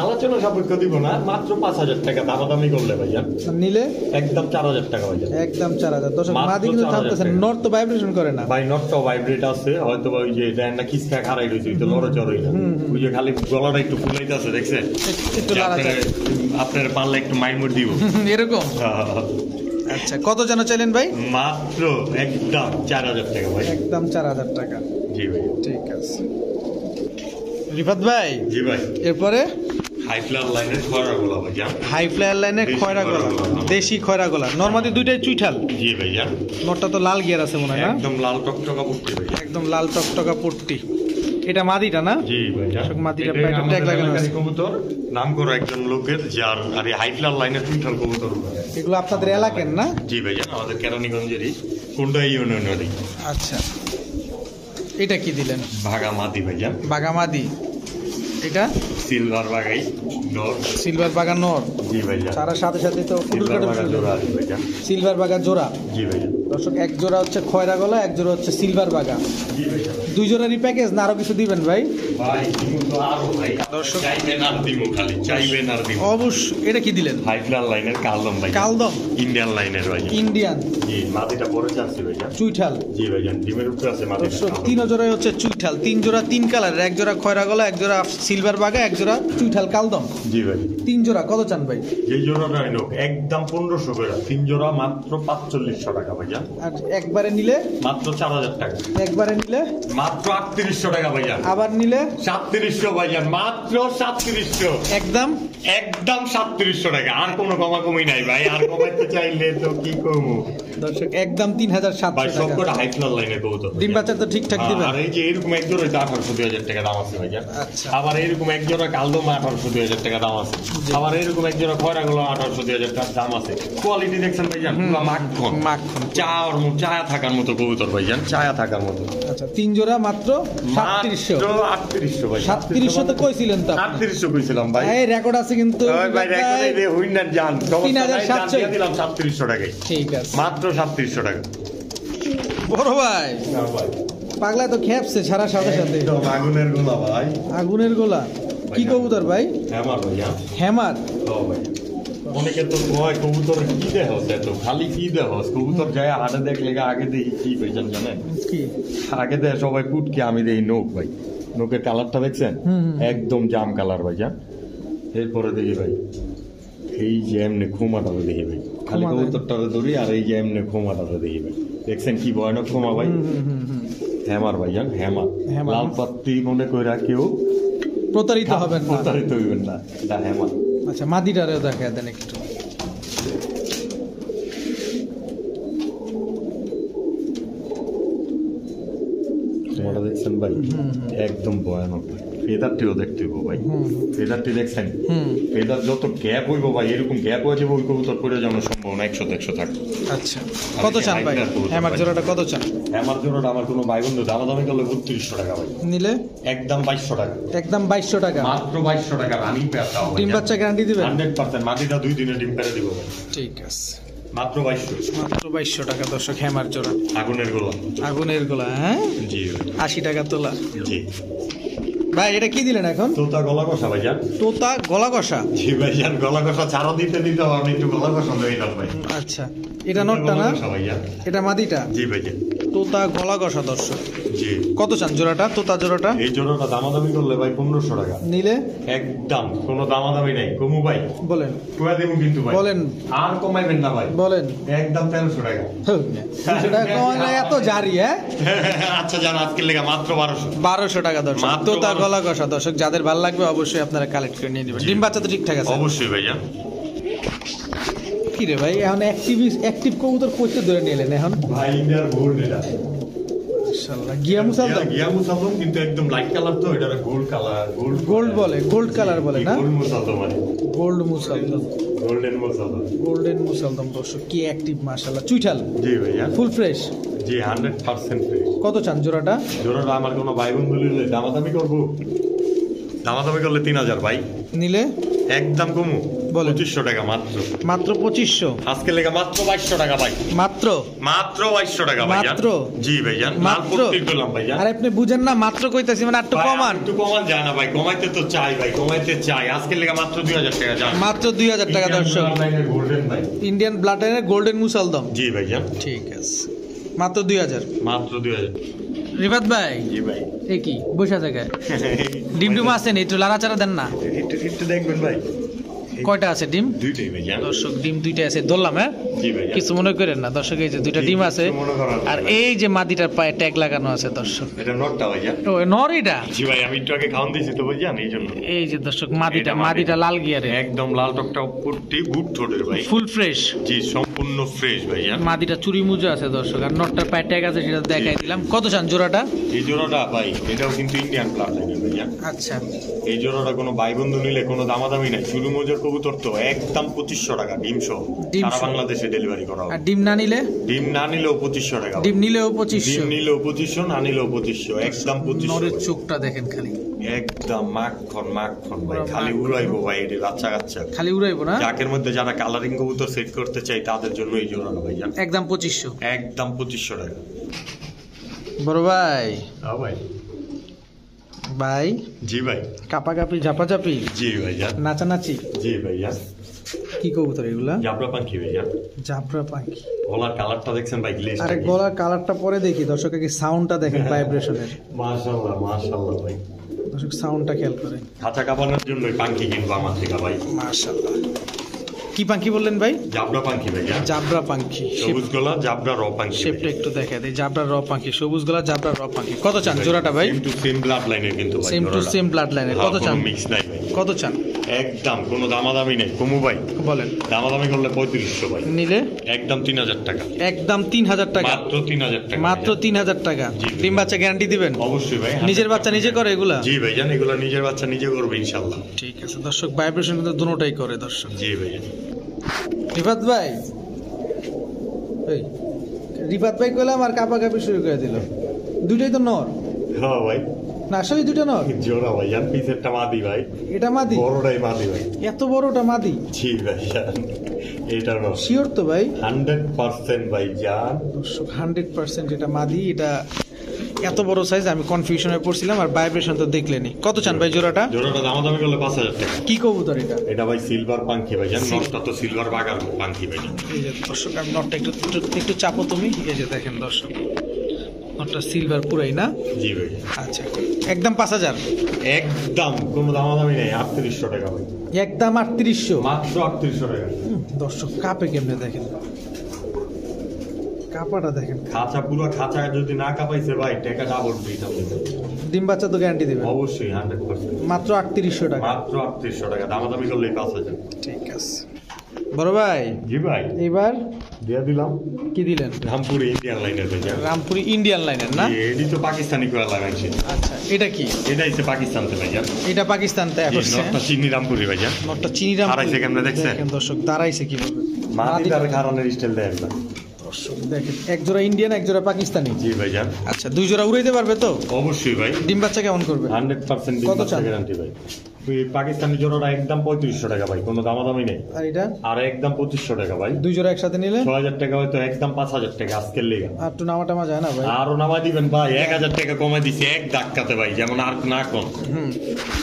Speaker 1: আলোচনা সাপেক্ষ দিব না, মাত্র 5000 টাকা দামাদামি করলে ভাই জান।
Speaker 2: নিলে
Speaker 1: একদম 4000 টাকা ভাই জান।
Speaker 2: একদম 4000। দর্শক,
Speaker 1: মাত্র
Speaker 2: মাদি কিন্তু
Speaker 1: 4000
Speaker 2: থামতেছে না,
Speaker 1: টাকা।
Speaker 2: নট তো ভাইব্রেশন করে না
Speaker 1: ভাই। নটটা ভাইব্রেট আছে হয়তো, ওই যে দেন না খিসকা খারাই রইছে, তো লড়চড়ই না। ওই যে খালি গলাটা একটু ফুলাইতেছে, দেখছেন?
Speaker 2: একটু লাড়াচাড়া।
Speaker 1: আপনার পারলে একটু মাইমুর দিব
Speaker 2: এরকম? আচ্ছা, কত জানো চাইলেন ভাই?
Speaker 1: মাত্র একদম 4000 টাকা ভাই।
Speaker 2: একদম 4000 টাকা?
Speaker 1: জি ভাই।
Speaker 2: ঠিক আছে রিফাত ভাই।
Speaker 1: জি ভাই।
Speaker 2: এরপরে
Speaker 1: হাই ফ্লার লাইনের খয়রা গোলা ভাই জান।
Speaker 2: হাই ফ্লায়ার লাইনে
Speaker 1: দেশি
Speaker 2: খয়রা গলা,
Speaker 1: খয়রা গলা।
Speaker 2: দেশি খয়রা গলা। নরমালি দুইটাই চুইঠাল?
Speaker 1: জি ভাই জান।
Speaker 2: নটটা তো লাল গিয়ার আছে মনে হয় না?
Speaker 1: একদম লাল টকটকা পড়তে ভাই।
Speaker 2: একদম লাল টকটকা পট্টি। এটা মাদিটা না?
Speaker 1: জি ভাই জান।
Speaker 2: মাদিটা
Speaker 1: এটাই
Speaker 2: প্যাকেট ট্যাগ
Speaker 1: আমাদের
Speaker 2: লাগানো
Speaker 1: এলাকারই
Speaker 2: আছে।
Speaker 1: কবুতর, নাম করা একজন লোকের, যার আর এই হাই ফ্লার লাইনের চুইঠাল কবুতর।
Speaker 2: এগুলো আপনাদের এলাকার না?
Speaker 1: জি ভাই জান, আমাদের কেরানীগঞ্জেরই কোনটা ইউনিয়নেরই।
Speaker 2: আচ্ছা, এটা কি দিলেন?
Speaker 1: ভাগা মাদি ভাই জান।
Speaker 2: বাগামাদি? এটা
Speaker 1: সিলভার বাগাই নর।
Speaker 2: সিলভার বাগা নর?
Speaker 1: জি ভাই জান।
Speaker 2: সারার সাথে সাথে তো
Speaker 1: সিলভার বাগা জোড়া আছে ভাই জান।
Speaker 2: সিলভার বাগা জোড়া?
Speaker 1: জি ভাই জান।
Speaker 2: দর্শক, এক জোড়া হচ্ছে খয়রা গলা, এক জোড়া হচ্ছে সিলভার বাগা।
Speaker 1: জি ভাই জান।
Speaker 2: দুই জোড়ারই প্যাকেজ না আরো কিছু দিবেন ভাই?
Speaker 1: ভাই কিন্তু আরো ভাই,
Speaker 2: দর্শক,
Speaker 1: চাইবেন আর দিমু, খালি চাইবেন আর দিমু।
Speaker 2: অবশ্যই। এটা কি দিলেন?
Speaker 1: হাই ফ্লার লাইনের কালদম ভাই।
Speaker 2: কালদম?
Speaker 1: ইন্ডিয়ান লাইনের ভাই জান।
Speaker 2: ইন্ডিয়ান?
Speaker 1: জি, মাদিটা পরে চাচ্ছি ভাই জান।
Speaker 2: চুইঠাল?
Speaker 1: জি ভাই জান, ডিমের উপরে আছে মাদিটা।
Speaker 2: দর্শক, তিন জোড়াই হচ্ছে চুইঠাল। তিন জোড়া তিন কালারের, এক জোড়া খয়রা গলা, এক জোড়া সিলভার বাগা, এক জোড়া চুইঠাল কালদম।
Speaker 1: জি ভাই।
Speaker 2: তিন জোড়া কত চান ভাই?
Speaker 1: যে জোড়াটা নিল একদম 1500 করে, 3 জোড়া মাত্র 4500 টাকা ভাই জান।
Speaker 2: আর একবারে নিলে?
Speaker 1: মাত্র 4000 টাকা।
Speaker 2: একবারে নিলে?
Speaker 1: মাত্র 3800 টাকা ভাই জান।
Speaker 2: আবার নিলে?
Speaker 1: 3700 ভাই জান, মাত্র 3700।
Speaker 2: একদম?
Speaker 1: একদম 3700 টাকা। আর কোনো কমাকমি নাই ভাই, আর কমাইতে চাইলে তো কি করবো।
Speaker 2: দর্শক, একদম 3700
Speaker 1: ভাই সব
Speaker 2: টাকা।
Speaker 1: করে হাই ফ্লার লাইনের কবুতর।
Speaker 2: ডিম বাচ্চা তো ঠিকঠাক দিবেন?
Speaker 1: আর এই যে এরকম এক জোড়া 1800-2000 টাকা দাম আছে ভাই জান।
Speaker 2: আচ্ছা।
Speaker 1: আবার এরকম এক জোড়া কালদম 1800-2000 টাকা দাম আছে। আবার এরকম এক জোড়া খয়রা গুলো 1800-2000 টাকা দাম আছে। কোয়ালিটি দেখছেন ভাই জান, পুরো মাখন
Speaker 2: মাখন।
Speaker 1: চায়া থাকার মতো কবুতর ভাই জান, চায়া থাকার মতো।
Speaker 2: আচ্ছা, তিন জোড়া মাত্র 3700?
Speaker 1: 3800 ভাই।
Speaker 2: 3700 তো কইছিলেন তো?
Speaker 1: 3800 কইছিলাম ভাই।
Speaker 2: এই রেকর্ড আছে কিন্তু।
Speaker 1: ওই ভাই রেকর্ডে দিয়ে হইন না জান।
Speaker 2: 3700
Speaker 1: দিয়ে দিলাম 3700 টাকায়।
Speaker 2: ঠিক আছে,
Speaker 1: মাত্র 3700 টাকা।
Speaker 2: বড় ভাই
Speaker 1: না ভাই,
Speaker 2: পাগলা তো খেপছে ছাড়ার সাথে সাথে।
Speaker 1: একদম আগুনের গোলা ভাই।
Speaker 2: আগুনের গোলা? কি কবুতর ভাই?
Speaker 1: হ্যামার ভাই জান।
Speaker 2: হ্যামার?
Speaker 1: ও ভাই, অনেকে তো কয় কবুতর কি দেহ এত, খালি কি দেহ কবুতর যায় হাটে দেখলে আগে দেখি কি ভাইজান জানেন?
Speaker 2: কি
Speaker 1: আগে দেখে সবাই কুটকি, আমি দেখি নোক ভাই। নোকের কালারটা দেখছেন? একদম জাম কালার ভাইজান। এরপরে দেখি ভাই এই যে এমনি খুমাটা দেখি ভাই। খালি কবুতরটারে ধরি আর এই যে এমনি খোমাটারে দেখি ভাই দেখছেন কি ভয়ানক খোমা ভাই হ্যামার ভাইজান হ্যামার লাল পাত্তি মনে কইরা কেউ
Speaker 2: প্রতারিত হবেন না,
Speaker 1: প্রতারিত হইবেন না, এটা হ্যামার।
Speaker 2: আচ্ছা মাদিটারেও দেখা দেন একটু।
Speaker 1: খোমাটা দেখছেন ভাই একদম ভয়ানক ভাই। ফেদারটিও দেখতে হইব ভাই, ফেদারটি দেখছেন ফেদার যত গ্যাপ হইব ভাই এরকম গ্যাপ হয়ে যাবে ওই কবুতর করে যাওয়ার সম্ভাবনা 100-100 থাকবে।
Speaker 2: আচ্ছা কত চান ভাই হ্যামার জোড়াটা কত চান?
Speaker 1: হ্যামার জোড়াটা আমার কোনো ভাই বন্ধু দামাদামি করলে 3200 টাকা ভাই,
Speaker 2: নিলে
Speaker 1: একদম 2200 টাকা,
Speaker 2: একদম 2200 টাকা,
Speaker 1: মাত্র 2200 টাকা রানিং পেয়ার দাও ভাই।
Speaker 2: ডিম বাচ্চা গ্যারান্টি দিবেন
Speaker 1: 100%, মাটিটা 2 দিনে ডিম পেড়ে দিব ভাই।
Speaker 2: ঠিক আছে
Speaker 1: মাত্র 2200,
Speaker 2: মাত্র 2200 টাকা দর্শক হ্যামার জোড়া,
Speaker 1: আগুনের গোলা।
Speaker 2: আগুনের গোলা, হ্যাঁ
Speaker 1: জি
Speaker 2: 80 টাকা তোলা।
Speaker 1: জি
Speaker 2: ভাই এটা কি দিলেন এখন?
Speaker 1: তোতা গলা কষা ভাইজান।
Speaker 2: তোতা গলা কষা?
Speaker 1: জি ভাইজান গলা কষা ছাড়া দিতে আমি একটু গলা কষা লই না ভাই।
Speaker 2: আচ্ছা এটা নটটা না, এটা মাদিটা?
Speaker 1: জি ভাইজান
Speaker 2: তোতা গলা কষা দর্শক।
Speaker 1: জি
Speaker 2: কত চান জোড়াটা, তোতা জোড়াটা?
Speaker 1: এই জোড়াটা দামাদামি করলে ভাই 1500 টাকা,
Speaker 2: নিলে
Speaker 1: একদম কোনো দামাদামি নাই। কমু ভাই
Speaker 2: বলেন,
Speaker 1: কুয়া দেবো কিন্তু ভাই,
Speaker 2: বলেন
Speaker 1: আর কমাইবেন না ভাই,
Speaker 2: বলেন
Speaker 1: একদম 1300 টাকা।
Speaker 2: 200 টাকা কমালে এত জারি? হ্যাঁ
Speaker 1: আচ্ছা জান আজকের লেগে মাত্র
Speaker 2: 1200 টাকা দর্শক,
Speaker 1: মাত্র
Speaker 2: তোতা
Speaker 1: 1200
Speaker 2: গলা কষা দর্শক। যাদের ভালো লাগবে অবশ্যই আপনারা কালেক্ট করে নিয়ে নেবেন। ডিম বাচ্চা তো ঠিকঠাক আছে?
Speaker 1: অবশ্যই ভাইয়া।
Speaker 2: কি রে ভাই এখন অ্যাক্টিভ কবুতর কইতে ধরে নিলেন এখন?
Speaker 1: ভাই ইন্ডিয়ার গোল্ড এটা
Speaker 2: মাশাআল্লাহ গিয়া মুসালদম,
Speaker 1: গিয়া মুসালদম কিন্তু একদম লাইট কালার, তো এটা গোল্ড কালার,
Speaker 2: গোল্ড বলে, গোল্ড কালার বলে না,
Speaker 1: গোল্ড মুসালদম মানে
Speaker 2: গোল্ড মুসালদম,
Speaker 1: গোল্ডেন মুসালদম,
Speaker 2: গোল্ডেন মুসালদম দর্শক। কি অ্যাক্টিভ মাশাআল্লাহ, চুইঠাল?
Speaker 1: জি ভাইয়া
Speaker 2: ফুল ফ্রেশ?
Speaker 1: জি 100% ফ্রেশ।
Speaker 2: কত চান জোড়াটা?
Speaker 1: জোড়াটা আমার কোনো ভাই বন্ধু নিলে দামাদামি করবো, দামাদামি করলে 3000 ভাই,
Speaker 2: নিলে
Speaker 1: একদম কমু
Speaker 2: বলেন।
Speaker 1: 2500 টাকা মাত্র,
Speaker 2: মাত্র 2500?
Speaker 1: আজকে লেগে মাত্র 2200 টাকা ভাই,
Speaker 2: মাত্র
Speaker 1: 2200 টাকা ভাই।
Speaker 2: মাত্র?
Speaker 1: জি ভাইজান
Speaker 2: মাত্র?
Speaker 1: করলাম ভাইজান।
Speaker 2: আর আপনি বুঝেন না, মাত্র কইতাছি মানে একটু কমান।
Speaker 1: একটু কমান যায় না ভাই, কমাইতে তো চাই ভাই, কমাইতে চাই। আজকে লেগে মাত্র 2000 টাকা যান,
Speaker 2: মাত্র 2000 টাকা দর্শক।
Speaker 1: গোল্ডেন ভাই,
Speaker 2: ইন্ডিয়ান ব্লাড লাইনের গোল্ডেন মুসালদম।
Speaker 1: জি ভাইজান
Speaker 2: ঠিক আছে মাত্র 2000,
Speaker 1: মাত্র 2000।
Speaker 2: রিফাত ভাই
Speaker 1: জি ভাই
Speaker 2: এ কি বসে থাকে? ডিম ডিম আছে না, একটু লাড়াচাড়া দেন না।
Speaker 1: একটু দেখবেন ভাই,
Speaker 2: কয়টা আছে ডিম?
Speaker 1: দুইটাই ভাইজান।
Speaker 2: দর্শক ডিম দুইটা আছে, ধরলাম হ্যাঁ,
Speaker 1: জি ভাইজান
Speaker 2: কিছু মনে করেন না দর্শক। এই যে দুইটা ডিম আছে,
Speaker 1: কিছু মনে করার না
Speaker 2: আর
Speaker 1: ভাই।
Speaker 2: এই যে মাদিটার পায়ে ট্যাগ লাগানো আছে দর্শক।
Speaker 1: এটা নটটা ভাইজান।
Speaker 2: ও নরিটা?
Speaker 1: জি ভাই আমি একটু আগে খাওয়ান দিয়েছি তো ভাইজান, এই জন্য।
Speaker 2: এই যে দর্শক মাদিটা,
Speaker 1: এটা মাদিটা।
Speaker 2: মাদিটা লাল গিয়ারে,
Speaker 1: একদম লাল টকটা পুরোটি গুড ঠোঁটের ভাই,
Speaker 2: ফুল ফ্রেশ।
Speaker 1: জি সম্পূর্ণ ফ্রেশ ভাইজান।
Speaker 2: মাদিটা চুরি মুজো আছে দর্শক, আর নটটার পায়ে ট্যাগ আছে, সেটা দেখাই দিলাম। কত চান জোড়াটা?
Speaker 1: এই জোড়াটা ভাই এটাও কিন্তু ইন্ডিয়ান ব্লাড লাইনের ভাইজান।
Speaker 2: আচ্ছা
Speaker 1: এই জোড়াটা কোনো ভাই বন্ধু নিলে কোনো দামাদামি নাই, চুরু মজুর কবুতর তো একদম 2500 টাকা ডিম সহ,
Speaker 2: ডিম
Speaker 1: সারা
Speaker 2: সহ।
Speaker 1: বাংলাদেশে ডেলিভারি করা হবে।
Speaker 2: আর ডিম না নিলে?
Speaker 1: ডিম না নিলেও 2500 টাকা,
Speaker 2: ডিম নিলেও
Speaker 1: ডিম
Speaker 2: 2500?
Speaker 1: নিলেও 2500, না নিলেও 2500, একদম 2500
Speaker 2: নরের চোখটা দেখেন খালি,
Speaker 1: একদম মাখন মাখন ভাই,
Speaker 2: পুরো
Speaker 1: খালি
Speaker 2: মাখন।
Speaker 1: উড়াইবো ভাই এটি বাচ্চা কাচ্চা।
Speaker 2: খালি উড়াইবো না?
Speaker 1: জাকের মধ্যে যারা কালারিং কবুতর সেট করতে চাই তাদের জন্য এই জোড়াটা ভাইজান,
Speaker 2: একদম 2500?
Speaker 1: একদম 2500 টাকা।
Speaker 2: বড় ভাই,
Speaker 1: হ্যাঁ ভাই।
Speaker 2: ভাই
Speaker 1: জি ভাই।
Speaker 2: কাপাকাপি ঝাপাঝাপি
Speaker 1: জি ভাইজান।
Speaker 2: নাচানাচি,
Speaker 1: জি ভাইজান।
Speaker 2: কি কবুতর এগুলা?
Speaker 1: জাবরা পাখি ভাইজান।
Speaker 2: জাবরা পাখি?
Speaker 1: গলার কালারটা দেখছেন ভাই, গ্লেজ।
Speaker 2: আরে গলার কালারটা পরে দেখি দর্শক, কি সাউন্ডটা দেখেন ভাইব্রেশনের।
Speaker 1: মাশাআল্লাহ মাশাআল্লাহ ভাই,
Speaker 2: দর্শক সাউন্ডটা খেয়াল করেন।
Speaker 1: খাঁচা কাবানোর জন্য পাখি কিনবো আমার থেকে ভাই।
Speaker 2: মাশাআল্লাহ। কি পাখি বললেন ভাই?
Speaker 1: জাবরা পাখি ভাইজান।
Speaker 2: জাবরা পাখি,
Speaker 1: সবুজ গলা জাবরা র পাখি।
Speaker 2: শেপটা একটু দেখা দেয়, জাবরা র পাখি, সবুজ গলা জাবরা র পাখি। কত চান জোড়াটা ভাই?
Speaker 1: সেম টু সেম ব্লাড লাইনের কিন্তু ভাই,
Speaker 2: সেম টু
Speaker 1: জোড়াটা।
Speaker 2: সেম ব্লাড লাইনের। কত চান?
Speaker 1: মিক্স নাই ভাই,
Speaker 2: কত চান?
Speaker 1: একদম কোনো দামাদামি নেই। কমু ভাই
Speaker 2: বলেন।
Speaker 1: দামাদামি করলে 3500 ভাই,
Speaker 2: নিলে?
Speaker 1: একদম 3000 টাকা,
Speaker 2: একদম 3000 টাকা,
Speaker 1: মাত্র 3000 টাকা,
Speaker 2: মাত্র 3000 টাকা।
Speaker 1: জি।
Speaker 2: ডিম বাচ্চা গ্যারান্টি দিবেন?
Speaker 1: অবশ্যই ভাই।
Speaker 2: নিজের বাচ্চা নিজে করে এগুলা?
Speaker 1: জি ভাইজান এগুলো নিজের বাচ্চা নিজে করবে ইনশাআল্লাহ।
Speaker 2: ঠিক আছে দর্শক, ভাইব্রেশন কিন্তু দুটোটাই করে দর্শক।
Speaker 1: জি ভাইজান।
Speaker 2: রিফাত ভাই, এই রিফাত ভাই কইলাম আর কাপাকাপি শুরু করে দিল। দুইটাই তো নর
Speaker 1: হ্যাঁ ভাই,
Speaker 2: না? আসলে দুইটা নর?
Speaker 1: জোড়া ভাইজান, পিছেরটা মাদি ভাই,
Speaker 2: এটা মাদি?
Speaker 1: বড়টাই মাদি ভাই।
Speaker 2: এত বড়টা মাদি?
Speaker 1: জি ভাইজান এটা না
Speaker 2: শিওর তো ভাই?
Speaker 1: 100% ভাইজান।
Speaker 2: দর্শক 100% এটা মাদি। এটা এত বড় সাইজ, আমি কনফিউশন হয়ে পড়ছিলাম। আর ভাইব্রেশন তো দেখলেনি। কত চান ভাই জোড়াটা?
Speaker 1: জোড়াটা দামাদামি করলে 5000 টাকা।
Speaker 2: কি কবুতর এটা?
Speaker 1: এটা ভাই সিলভার পাঙ্খি ভাইজান, নটটা তো সিলভার বাগার পাঙ্খি ভাইজান।
Speaker 2: এই যে দর্শক, আমি নটটা একটু একটু চাপো তুমি। এই যে দেখেন দর্শক, নটটা সিলভার পুরাই না?
Speaker 1: জি ভাই।
Speaker 2: আচ্ছা, একদম 5000?
Speaker 1: একদম কোনো দামাদামি নেই, 3800 টাকা ভাই।
Speaker 2: একদম 3800?
Speaker 1: মাত্র 3800 টাকা।
Speaker 2: দর্শক কাপে কেমনে দেখেন, কাপাটা দেখেন,
Speaker 1: খাঁচা পুরো খাঁচা যদি না কাপাইছে ভাই টাকা ডাবল দিতে হবে।
Speaker 2: ডিম বাচ্চা তো গ্যারান্টি দেবে?
Speaker 1: অবশ্যই 100%।
Speaker 2: মাত্র 3800 টাকা?
Speaker 1: মাত্র 3800 টাকা, দামাদামি করলেই 5000।
Speaker 2: ঠিক আছে বড় ভাই।
Speaker 1: জি ভাই।
Speaker 2: এবার
Speaker 1: দিয়ে দিলাম।
Speaker 2: কি দিলেন?
Speaker 1: রামপুর ইন্ডিয়ান লাইনের ভাই।
Speaker 2: রামপুরি ইন্ডিয়ান লাইনের না?
Speaker 1: এডি তো পাকিস্তানি করে লাগাইছে।
Speaker 2: আচ্ছা, এটা কি?
Speaker 1: এটা হইছে পাকিস্তান থেকে ভাই।
Speaker 2: এটা পাকিস্তান থেকে আসছে।
Speaker 1: নটটা চিনি রামপুরি ভাই।
Speaker 2: নটটা চিনি রামপুরি।
Speaker 1: দাঁড়াইছে কেমনে দেখছেন?
Speaker 2: দেখেন দর্শক দাঁড়াইছে কিভাবে,
Speaker 1: মাদিটার কারণের স্টাইল দেয় একদম।
Speaker 2: দর্শক দেখেন, এক জোড়া ইন্ডিয়ান, এক জোড়া পাকিস্তানি।
Speaker 1: জি ভাইজান।
Speaker 2: আচ্ছা, দুই জোড়া উড়াইতে পারবে তো?
Speaker 1: অবশ্যই ভাই।
Speaker 2: ডিম বাচ্চা কেমন করবে?
Speaker 1: 100% ডিম
Speaker 2: কত
Speaker 1: বাচ্চা
Speaker 2: চান?
Speaker 1: গ্যারান্টি ভাই। ওই পাকিস্তানি জোড়াটা একদম 3500 টাকা ভাই, কোনো দামাদামি নেই।
Speaker 2: আর এটা?
Speaker 1: আর একদম 2500 টাকা ভাই।
Speaker 2: দুই জোড়া একসাথে নিলে
Speaker 1: 6000 টাকা হয়তো, একদম 5000 টাকা আজকের লেগে।
Speaker 2: আর একটু নামা টামা যায় না ভাই?
Speaker 1: আরো নামাই দিবেন ভাই, 1000 টাকা কমাই দিছি এক ধাক্কাতে ভাই, যেমন আর না কম।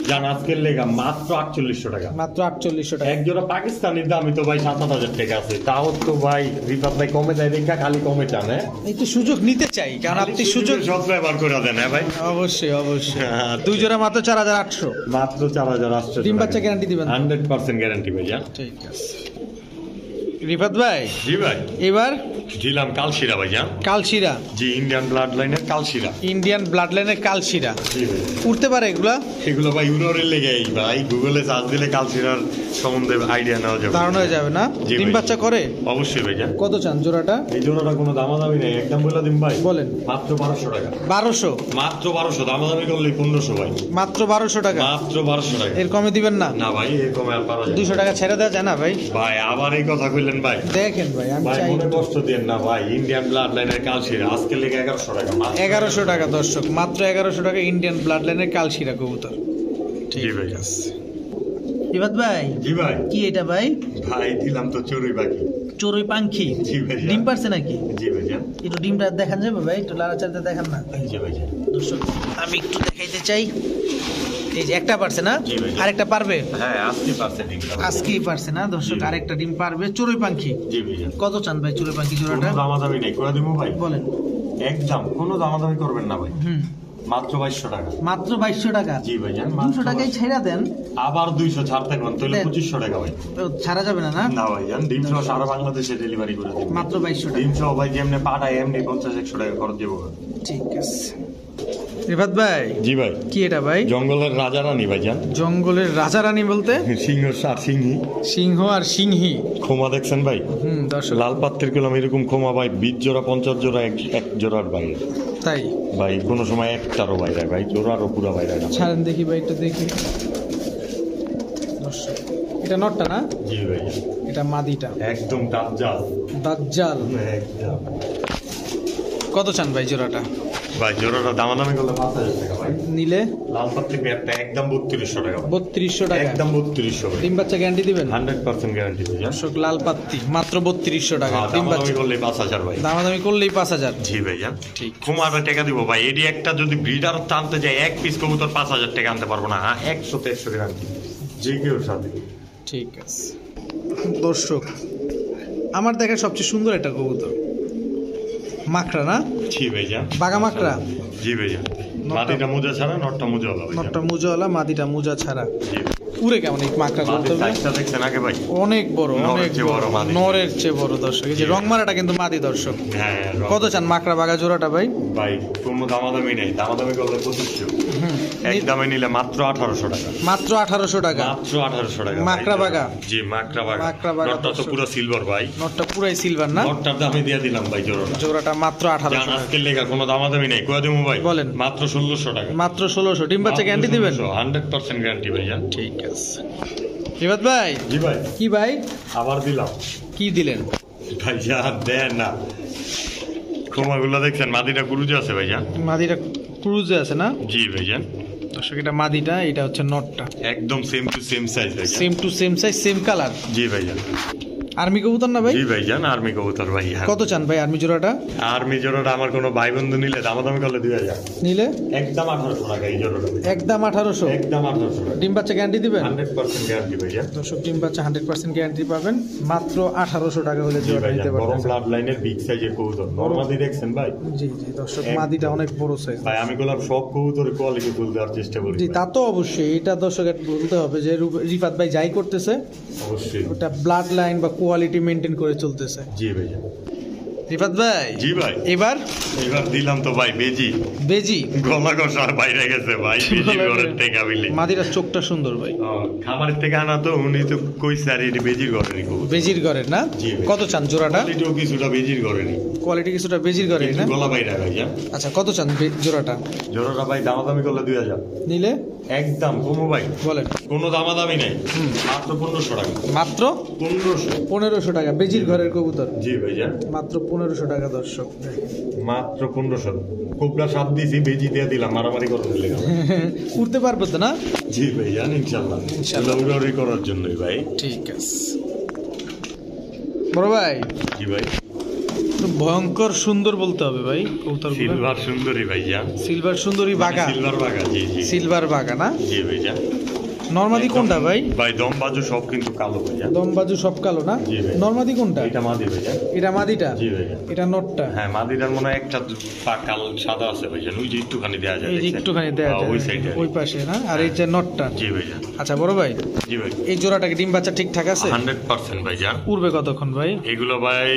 Speaker 1: জান আজকের লেগা মাত্র 4800 টাকা।
Speaker 2: মাত্র 4800 টাকা।
Speaker 1: এক জোড়া পাকিস্তানির দামই তো ভাই 7-8000 টাকা আছে, তাও তো ভাই রিফাত ভাই কমে দেয় দেখা, খালি কমে চান। হ্যাঁ
Speaker 2: একটু সুযোগ নিতে চাই, কারণ আপনি সুযোগ
Speaker 1: সব ব্যবহার করে দেন। হ্যাঁ ভাই
Speaker 2: অবশ্যই অবশ্যই।
Speaker 1: হ্যাঁ,
Speaker 2: দুই জোড়া মাত্র 4800?
Speaker 1: মাত্র 4800।
Speaker 2: ডিম বাচ্চা গ্যারান্টি দিবেন?
Speaker 1: 100% গ্যারান্টি ভাই।
Speaker 2: ঠিক আছে রিফাত ভাই।
Speaker 1: জি ভাই।
Speaker 2: এবার
Speaker 1: দিলাম কালশিরা ভাই।
Speaker 2: কালশিরা?
Speaker 1: জি, ইন্ডিয়ান ব্লাড লাইনের কালশিরা।
Speaker 2: ইন্ডিয়ান ব্লাড লাইনের কালশিরা।
Speaker 1: জি ভাই।
Speaker 2: উঠতে পারে এগুলা?
Speaker 1: এগুলো ভাই উড়োরের লেগে ভাই, গুগলে সার্চ দিলে কালশিরার সম্বন্ধে আইডিয়া নেওয়া যাবে,
Speaker 2: ধারণা হয়ে যাবে না?
Speaker 1: জি
Speaker 2: ডিম
Speaker 1: ভাই।
Speaker 2: বাচ্চা করে?
Speaker 1: অবশ্যই ভাই।
Speaker 2: কত চান জোড়াটা?
Speaker 1: এই জোড়াটা কোনো দামাদামি নেই, একদম বলে দিন ভাই।
Speaker 2: বলেন।
Speaker 1: মাত্র 1200 টাকা।
Speaker 2: 1200?
Speaker 1: মাত্র 1200, দামাদামি করলে 1500 ভাই।
Speaker 2: মাত্র 1200 টাকা?
Speaker 1: মাত্র 1200 টাকা।
Speaker 2: এর কমে দিবেন না?
Speaker 1: না ভাই, এরকম আর পারা যায় না।
Speaker 2: 200 টাকা ছেড়ে দেওয়া যায় না ভাই?
Speaker 1: ভাই আবার এই কথা কইলেন ভাই।
Speaker 2: দেখেন ভাই, আমি
Speaker 1: ভাই
Speaker 2: চাই
Speaker 1: মনে কষ্ট দেন না ভাই, ইন্ডিয়ান ব্লাড লাইনের কালশিরা আজকে লেগে 1100 টাকা।
Speaker 2: 1100 টাকা দর্শক, মাত্র 1100 টাকা ইন্ডিয়ান ব্লাড লাইনের কালশিরা কবুতর।
Speaker 1: জি ভাই।
Speaker 2: রিফাত ভাই।
Speaker 1: জি ভাই।
Speaker 2: কি এটা ভাই?
Speaker 1: ভাই দিলাম তো চড়ুই বাকি।
Speaker 2: চড়ুই পাখি?
Speaker 1: জি ভাই।
Speaker 2: ডিম পারছে নাকি?
Speaker 1: জি ভাই।
Speaker 2: একটু ডিমটা দেখান যাবে ভাই? একটু লাড়াচাড়তে দেখান না
Speaker 1: জি ভাই।
Speaker 2: দর্শক, আমি একটু দেখাইতে চাই। এই যে একটা পারছে না?
Speaker 1: জি ভাই।
Speaker 2: আরেকটা পারবে?
Speaker 1: হ্যাঁ আজকে পারছে ডিমটা।
Speaker 2: আজকেই পারছে না দর্শক?
Speaker 1: জি।
Speaker 2: আরেকটা ডিম পারবে চড়ুই পাখি।
Speaker 1: জি ভাই।
Speaker 2: কত চান ভাই চড়ুই পাখি
Speaker 1: কোনো
Speaker 2: জোড়াটা?
Speaker 1: দামাদামি নেই, করে দিব ভাই।
Speaker 2: বলেন।
Speaker 1: একদম কোনো দামাদামি করবেন না ভাই। মাত্র 2200 টাকা।
Speaker 2: মাত্র 2200 টাকা?
Speaker 1: জি ভাই।
Speaker 2: 200 টাকাই ছেড়া দেন।
Speaker 1: আবার 200 ছাড় থাকবেন তাহলে
Speaker 2: দেন।
Speaker 1: 2500 টাকা ভাই।
Speaker 2: ছাড়া যাবে না? না
Speaker 1: না ভাই, ডিম সহ সারা বাংলাদেশে ডেলিভারি করে দিব।
Speaker 2: মাত্র 2200 টাকা?
Speaker 1: ডিম সহ ভাই যেমনি পাঠায় এমনি 50-100 টাকা খরচ দেবো।
Speaker 2: ঠিক আছে রিফাত ভাই।
Speaker 1: জি ভাই।
Speaker 2: কি এটা ভাই?
Speaker 1: জঙ্গলের রাজা রানী ভাইজান।
Speaker 2: জঙ্গলের রাজা রানী বলতে?
Speaker 1: সিংহ আর সিংহী।
Speaker 2: সিংহ আর সিংহী।
Speaker 1: খোমা দেখছেন ভাই?
Speaker 2: দর্শক
Speaker 1: লাল পাত্রের কলম এরকম খোমা ভাই 20 জোড়া 50 জোড়া এক জোড়ার বাইরে
Speaker 2: তাই
Speaker 1: ভাই, কোনো সময় একটারও বাইরে ভাই, জোড়ারও পুরো বাইরে না।
Speaker 2: ছাড়েন দেখি ভাই, একটু দেখি। দর্শক এটা নটটা না?
Speaker 1: জি ভাই।
Speaker 2: এটা মাদিটা?
Speaker 1: একদম দাজ্জাল।
Speaker 2: দাজ্জাল
Speaker 1: একদম।
Speaker 2: কত চান ভাই জোড়াটা?
Speaker 1: ভাই জোড়াটা দামাদামি করলে 5000 টাকা ভাই।
Speaker 2: নিলে?
Speaker 1: লাল পাত্রের পেয়ারটা একদম 3200 টাকা ভাই।
Speaker 2: 3200 টাকা?
Speaker 1: একদম 3200 ভাই।
Speaker 2: ডিম বাচ্চা গ্যারান্টি দিবেন?
Speaker 1: 100% গ্যারান্টি ভাই।
Speaker 2: দর্শক লাল পাত্তি মাত্র 3200 টাকা। ডিম
Speaker 1: দামাদামি
Speaker 2: বাচ্চা
Speaker 1: করলে 5000 ভাই।
Speaker 2: দামাদামি করলেই 5000?
Speaker 1: জি ভাই।
Speaker 2: ঠিক।
Speaker 1: খোমাটা টাকা দিব ভাই, এটি একটা যদি ব্রিডার টানতে যায় এক পিস কবুতর 5000 টাকা আনতে পারবো না। 100-150 গ্যারান্টি যে কেউ সাথে।
Speaker 2: ঠিক আছে দর্শক, আমার দেখা সবচেয়ে সুন্দর একটা কবুতর মাকড়া না?
Speaker 1: জি ভাইয়া।
Speaker 2: বাঘা মাকড়া?
Speaker 1: জি ভাইয়া। মাটিটা মোজা ছাড়া, নটটা মোজা হলো ভাইয়া।
Speaker 2: নটটা মুজাওয়ালা, মাদিটা মুজা ছাড়া।
Speaker 1: জি।
Speaker 2: পুরে কেমন এই মাকড়া
Speaker 1: মাটির
Speaker 2: কবুতর?
Speaker 1: সাইজটা দেখছেন আগে ভাই?
Speaker 2: অনেক বড়,
Speaker 1: নরের
Speaker 2: অনেক
Speaker 1: চেয়ে
Speaker 2: বড়,
Speaker 1: বড় মাদি।
Speaker 2: নরের চেয়ে বড় দর্শক। এই যে
Speaker 1: জি।
Speaker 2: রং মারাটা কিন্তু মাদি দর্শক।
Speaker 1: হ্যাঁ।
Speaker 2: কত চান মাকড়া বাঘা জোড়াটা ভাই?
Speaker 1: ভাই কোনো দামাদামি নেই, দামাদামি করলে 2500। এক দামে নিলে মাত্র 1800 টাকা।
Speaker 2: মাত্র 1800 টাকা?
Speaker 1: মাত্র 1800 টাকা।
Speaker 2: মাকড়া বাঘা?
Speaker 1: জি মাকড়া বাঘা।
Speaker 2: মাকড়া বাঘা
Speaker 1: নটটা তো
Speaker 2: দর্শক।
Speaker 1: পুরো সিলভার ভাই।
Speaker 2: নটটা পুরাই সিলভার না?
Speaker 1: নটটার দামে দিয়ে দিলাম ভাই জোড়াটা।
Speaker 2: জোড়াটা মাত্র 1800
Speaker 1: জান
Speaker 2: টাকা?
Speaker 1: আজকের লেখা কোনো দামাদামি নেই, কয়ে দেবো ভাই?
Speaker 2: বলেন।
Speaker 1: মাত্র 1600 টাকা।
Speaker 2: মাত্র 1600? ডিম বাচ্চা গ্যারান্টি দিবেন?
Speaker 1: 100% গ্যারান্টি ভাই। জান
Speaker 2: ঠিক আছে রিফাত ভাই।
Speaker 1: জি ভাই।
Speaker 2: কি ভাই?
Speaker 1: আবার দিলাম
Speaker 2: কি দিলেন
Speaker 1: ভাই? জান দেন না, খোমাগুলো দেখছেন মাদিটা গুরুজে আছে ভাই। জান
Speaker 2: মাদিটা ক্রুজে আছে না?
Speaker 1: জি ভাই। জান
Speaker 2: দর্শক এটা মাদিটা, এটা হচ্ছে নটটা।
Speaker 1: একদম সেম টু সেম সাইজ ভাই।
Speaker 2: Same to same size, same colour?
Speaker 1: জি ভাই। জান
Speaker 2: আর্মি কবুতর না ভাই?
Speaker 1: জি ভাইজান, আর্মি কবুতর ভাই।
Speaker 2: কত চান ভাই আর্মি জোড়াটা?
Speaker 1: আর্মি জোড়াটা আমার কোনো ভাই বন্ধু নিলে দামাদামি করলে 2000
Speaker 2: নিলে
Speaker 1: একদম 1800 টাকা এই জোড়াটা।
Speaker 2: একদম 1800?
Speaker 1: একদম 1800 টাকা।
Speaker 2: ডিম বাচ্চা গ্যারান্টি দিবেন?
Speaker 1: 100% গ্যারান্টি ভাইয়া।
Speaker 2: দর্শক ডিম বাচ্চা 100% গ্যারান্টি পাবেন মাত্র 1800 টাকা হলে
Speaker 1: জি
Speaker 2: জোড়া
Speaker 1: ভাইজান,
Speaker 2: নিতে
Speaker 1: বড়
Speaker 2: পারবেন।
Speaker 1: ব্লাড লাইনের বিগ সাইজের কবুতর। নরমাদি দেখছেন ভাই?
Speaker 2: জি জি দর্শক, মাদিটা অনেক বড় সাইজ
Speaker 1: ভাই আমি বললাম সব কবুতরের কোয়ালিটি তুলে দেওয়ার চেষ্টা করি।
Speaker 2: জি, তা তো অবশ্যই। এটা দর্শক বলতে হবে যে রিফাত ভাই যাই করতেছে
Speaker 1: অবশ্যই
Speaker 2: ওটা ব্লাড লাইন বা কোয়ালিটি মেনটেন করে চলতেছে।
Speaker 1: জি ভাইয়া।
Speaker 2: রিফাত ভাই
Speaker 1: জি ভাই,
Speaker 2: এবার
Speaker 1: দিলাম তো ভাই বেজি।
Speaker 2: বেজি
Speaker 1: গলা কষার বাইরে গেছে ভাই, বেজি ঘরের থেকে আবিলে।
Speaker 2: মাদিটার চোখটা সুন্দর ভাই।
Speaker 1: খামারের থেকে আনা তো, উনি তো কইছে আর এটি বেজির ঘরেরই কবুতর।
Speaker 2: বেজির ঘরের না?
Speaker 1: জি ভাই।
Speaker 2: কত চান জোড়াটা?
Speaker 1: কোয়ালিটিও কিছুটা বেজির ঘরেরই,
Speaker 2: কোয়ালিটি কিছুটা বেজির ঘরের না?
Speaker 1: গলা বাইরে ভাইয়া।
Speaker 2: আচ্ছা কত চান জোড়াটা?
Speaker 1: জোড়াটা ভাই দামাদামি করলে 2000
Speaker 2: নিলে
Speaker 1: একদম কমো ভাই,
Speaker 2: বলেন।
Speaker 1: কোনো দামাদামি নাই, মাত্র 1500 টাকা।
Speaker 2: মাত্র
Speaker 1: 1500?
Speaker 2: 1500 টাকা বেজির ঘরের কবুতর।
Speaker 1: জি ভাইয়া,
Speaker 2: মাত্র 1500 টাকা দর্শক।
Speaker 1: মাত্র 1500। কোবরা সাপ দিছি, বেজি দিয়ে দিলাম, মারামারি করে দিলে।
Speaker 2: উঠতে পারবো তো না?
Speaker 1: জি ভাইয়া, ইনশাল্লাহ। উড়াউড়ি করার জন্যই ভাই।
Speaker 2: ঠিক আছে বড় ভাই।
Speaker 1: জি ভাই,
Speaker 2: ভয়ঙ্কর সুন্দর বলতে হবে ভাই কবুতর।
Speaker 1: সিলভার সুন্দরী ভাইয়া।
Speaker 2: সিলভার সুন্দরী বাগা?
Speaker 1: সিলভার বাগা, জি জি।
Speaker 2: সিলভার বাগা না?
Speaker 1: জি ভাইয়া।
Speaker 2: নরমাদি কোনটা ভাই?
Speaker 1: ভাই দম বাজু সব কিন্তু কালো ভাইয়া।
Speaker 2: দম বাজু সব কালো না?
Speaker 1: জি ভাই।
Speaker 2: নরমাদি কোনটা?
Speaker 1: এটা মাদি ভাইয়া।
Speaker 2: এটা মাদিটা?
Speaker 1: জি ভাইয়া।
Speaker 2: এটা নটটা?
Speaker 1: হ্যাঁ, মাদিটার মনে হয় একটা পা কাল সাদা আছে ভাইয়া, ওই যে একটুখানি দেয়া যায়।
Speaker 2: এই যে
Speaker 1: দেখছেন?
Speaker 2: একটুখানি দেয়া যায়
Speaker 1: ওই সাইডে।
Speaker 2: ওই পাশে না? আর এই যে নটটা?
Speaker 1: জি ভাইয়া।
Speaker 2: আচ্ছা বড় ভাই,
Speaker 1: জি ভাই।
Speaker 2: এই জোড়াটাকে ডিম বাচ্চা ঠিকঠাক আছে?
Speaker 1: 100% ভাইয়া।
Speaker 2: উড়বে কতক্ষণ ভাই?
Speaker 1: এগুলো ভাই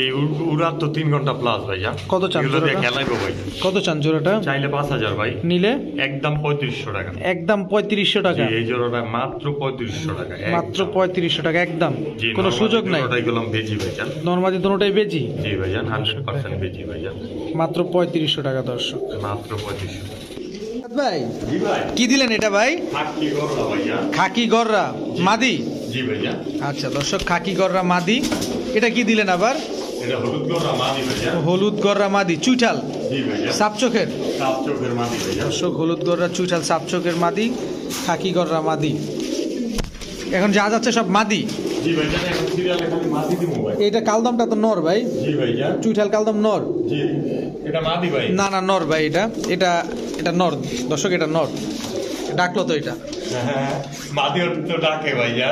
Speaker 1: উড়ার তো 3 ঘন্টা প্লাস ভাইয়া।
Speaker 2: কত চান
Speaker 1: এগুলো দিয়ে
Speaker 2: জোড়াটা?
Speaker 1: খেলাইবো ভাই।
Speaker 2: কত চান জোড়াটা?
Speaker 1: চাইলে 5000 ভাই,
Speaker 2: নিলে
Speaker 1: একদম 3500 টাকা।
Speaker 2: একদম 3500 টাকা?
Speaker 1: জি, এই জোড়াটা মাত্র 3500 টাকা।
Speaker 2: মাত্র 3500 টাকা একদম?
Speaker 1: জি,
Speaker 2: কোনো সুযোগ নাই?
Speaker 1: ওটাই গেলাম বেজি ভাইজান।
Speaker 2: নরমাদি দুটোটাই বেজি?
Speaker 1: জি ভাইজান, 100% বেজি ভাইজান।
Speaker 2: মাত্র 3500 টাকা দর্শক।
Speaker 1: মাত্র 3500।
Speaker 2: ভাই
Speaker 1: জি ভাই,
Speaker 2: কি দিলেন এটা ভাই?
Speaker 1: খাকি গররা ভাইয়া।
Speaker 2: খাকি গররা মাদি?
Speaker 1: জি ভাইয়া।
Speaker 2: আচ্ছা দর্শক, খাকি গররা মাদি। এটা কি দিলেন আবার?
Speaker 1: এটা হলুদ গররা মাদি ভাইয়া।
Speaker 2: হলুদ গররা মাদি চুইঠাল
Speaker 1: জি ভাইয়া।
Speaker 2: সাপ চোখের?
Speaker 1: সাপ চোখের মাদি ভাইয়া।
Speaker 2: দর্শক হলুদ গররা চুইঠাল সাপ চোখের মাদি, খাকি গররা মাদি। এখন যা যাচ্ছে সব মাদি?
Speaker 1: জি ভাইজান, এখন সিরিয়ালে খালি মাদি দিমু ভাই।
Speaker 2: এটা কালদমটা তো নর ভাই?
Speaker 1: জি ভাইয়া।
Speaker 2: চুইঠাল কালদম নর?
Speaker 1: জি, এটা মাদি ভাই।
Speaker 2: না না নর ভাই, এটা এটা এটা নর দর্শক, এটা নর। ডাকলো তো এটা?
Speaker 1: হ্যাঁ, মাদি তো ডাকে ভাইয়া।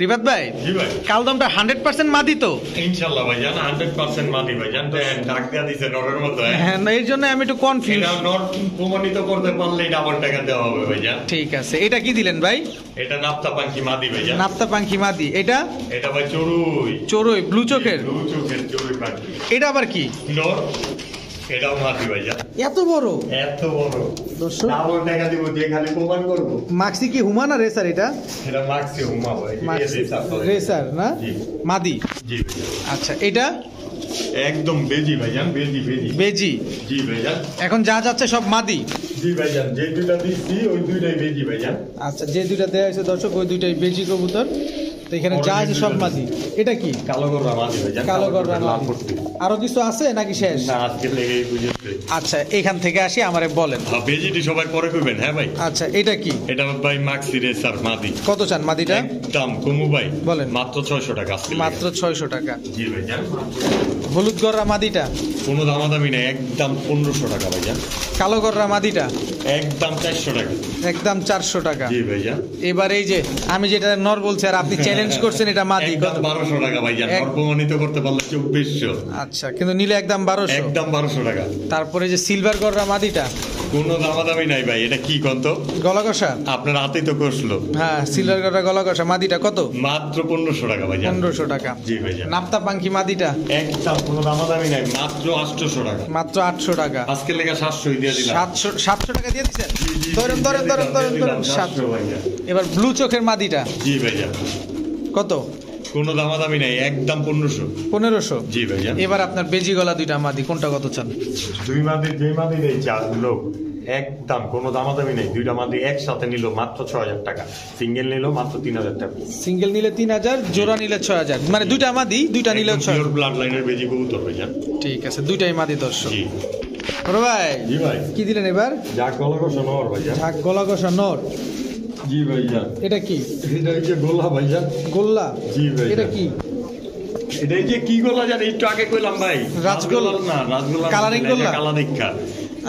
Speaker 2: রিফাত ভাই
Speaker 1: জি ভাই।
Speaker 2: কালদমটা 100% মাদি তো?
Speaker 1: ইনশাআল্লাহ ভাইজান, 100% মাদি ভাইজান। ডাক দেয়া দিছে নরের মতো।
Speaker 2: হ্যাঁ, এর জন্য আমি একটু কনফিউজ।
Speaker 1: এটা নর প্রমাণিত করতে পারলেই ডাবল টাকা দেওয়া হবে ভাইজান।
Speaker 2: ঠিক আছে, এটা কি দিলেন ভাই?
Speaker 1: এটা নাপ্তা পাখি মাদি ভাইজান।
Speaker 2: নাপ্তা পাখি মাদি। এটা
Speaker 1: এটা ভাই চড়ুই।
Speaker 2: চড়ুই ব্লু চোখের?
Speaker 1: ব্লু চোখের চড়ুই পাখি।
Speaker 2: এটা আবার কি?
Speaker 1: নর, এটাও মাদি ভাইজান।
Speaker 2: এত বড়?
Speaker 1: এত বড়
Speaker 2: দর্শক
Speaker 1: ডাবল টাকা দিব, যে খালি প্রমাণ করবো।
Speaker 2: মাক্সি কি হুমা না রেসার? এটা
Speaker 1: এটা মাক্সি হুমা ভাই।
Speaker 2: রেসার না?
Speaker 1: জি।
Speaker 2: মাদি?
Speaker 1: জি ভাইজান।
Speaker 2: আচ্ছা এটা
Speaker 1: একদম বেজি ভাইজান, বেজি বেজি।
Speaker 2: বেজি?
Speaker 1: জি ভাইজান।
Speaker 2: এখন যা যাচ্ছে সব মাদি?
Speaker 1: জি ভাইজান, যে দুইটা দিচ্ছি ওই দুইটাই বেজি ভাইজান।
Speaker 2: আচ্ছা, যে দুইটা দেওয়া হয়েছে দর্শক ওই দুইটাই বেজি কবুতর। তো এখানে যা আছে সব মাদি। এটা কি?
Speaker 1: কালো গররা মাদি ভাইজান।
Speaker 2: কালো গররা
Speaker 1: লাল
Speaker 2: মাদি।
Speaker 1: করতে।
Speaker 2: আরো কিছু আছে নাকি শেষ?
Speaker 1: না, আজকে লেগেই বুঝেছে।
Speaker 2: আচ্ছা, এখান থেকে আসি, আমারে বলেন।
Speaker 1: বেজিটি সবাই পরে কইবেন। হ্যাঁ ভাই।
Speaker 2: আচ্ছা, এটা কি?
Speaker 1: এটা ভাই মাক্সি রেসার মাদি।
Speaker 2: কত চান মাদিটা?
Speaker 1: একদম কমু ভাই,
Speaker 2: বলেন।
Speaker 1: মাত্র 600 টাকা আজকে।
Speaker 2: মাত্র 600 টাকা।
Speaker 1: জি ভাইজান।
Speaker 2: হলুদ গররা মাদিটা?
Speaker 1: কোনো দামাদামি নেই, একদম 1500 টাকা ভাইজান।
Speaker 2: কালো গররা মাদিটা?
Speaker 1: একদম 400 টাকা।
Speaker 2: একদম 400 টাকা।
Speaker 1: জি ভাইজান।
Speaker 2: এবার এই যে আমি যেটা নর বলছি আর আপনি চ্যালেঞ্জ করছেন এটা মাদি,
Speaker 1: একদম
Speaker 2: কত?
Speaker 1: 1200 টাকা ভাইজান।
Speaker 2: এক-
Speaker 1: প্রমাণিত করতে পারলে 2400।
Speaker 2: আচ্ছা, কিন্তু নিলে একদম 1200।
Speaker 1: একদম 1200 টাকা।
Speaker 2: তারপরে যে সিলভার গররা মাদিটা?
Speaker 1: কোনো দামাদামি নাই ভাই। এটা কি কত?
Speaker 2: গলা কষা?
Speaker 1: আপনার হাতেই তো কষলো।
Speaker 2: হ্যাঁ, সিলভার গররা গলা কষা মাদিটা কত?
Speaker 1: মাত্র 1500 টাকা ভাইজান।
Speaker 2: 1500 টাকা।
Speaker 1: জি ভাইজান।
Speaker 2: নাপ্তা পাঙ্কি মাদিটা?
Speaker 1: একদম কোনো দামাদামি নাই, মাত্র 800 টাকা।
Speaker 2: মাত্র 800 টাকা।
Speaker 1: আজকে লেখা 700 দিয়ে দিলাম।
Speaker 2: 700 টাকা দিয়ে দিচ্ছেন?
Speaker 1: জি,
Speaker 2: ধরেন ধরেন ধরেন ধরেন ধরেন
Speaker 1: 700
Speaker 2: 700।
Speaker 1: ভাইজান।
Speaker 2: এবার ব্লু চোখের মাদিটা
Speaker 1: জি ভাইজান।
Speaker 2: কত?
Speaker 1: কোনো দামাদামি নাই, একদম 1500।
Speaker 2: 1500?
Speaker 1: জি ভাইজান।
Speaker 2: এবার আপনার বেজি গলা দুইটা মাদি কোনটা কত চান?
Speaker 1: দুই মাদি, যেই মাদি নেই চার লোক, একদম কোনো দামাদামি নেই। দুইটা মাদি একসাথে নিল মাত্র 6000 টাকা, সিঙ্গেল নিল মাত্র 3000 টাকা।
Speaker 2: সিঙ্গেল নিলে 3000, জোড়া নিলে 6000, মানে দুইটা মাদি দুইটা নিলে 6000।
Speaker 1: ব্লাড লাইনের বেজি কবুতর ভাইজান।
Speaker 2: ঠিক আছে, দুইটাই মাদি দর্শক।
Speaker 1: জি
Speaker 2: বড় ভাই
Speaker 1: জি ভাই।
Speaker 2: কি দিলেন এবার?
Speaker 1: যা কলা কষা নর ভাইজান।
Speaker 2: ঝাক গলা কষা নর।
Speaker 1: জি ভাইজান।
Speaker 2: এটা কি?
Speaker 1: এটা হচ্ছে গোলা ভাইজান।
Speaker 2: গোল্লা?
Speaker 1: জি ভাইজান।
Speaker 2: এটা কি?
Speaker 1: এটা যে কি গোলা জানি একটু আগে কইলাম ভাই।
Speaker 2: রাজগোল্লা
Speaker 1: না, রাজগোল্লা
Speaker 2: কালারিং গোল্লা?
Speaker 1: কালা দেখা।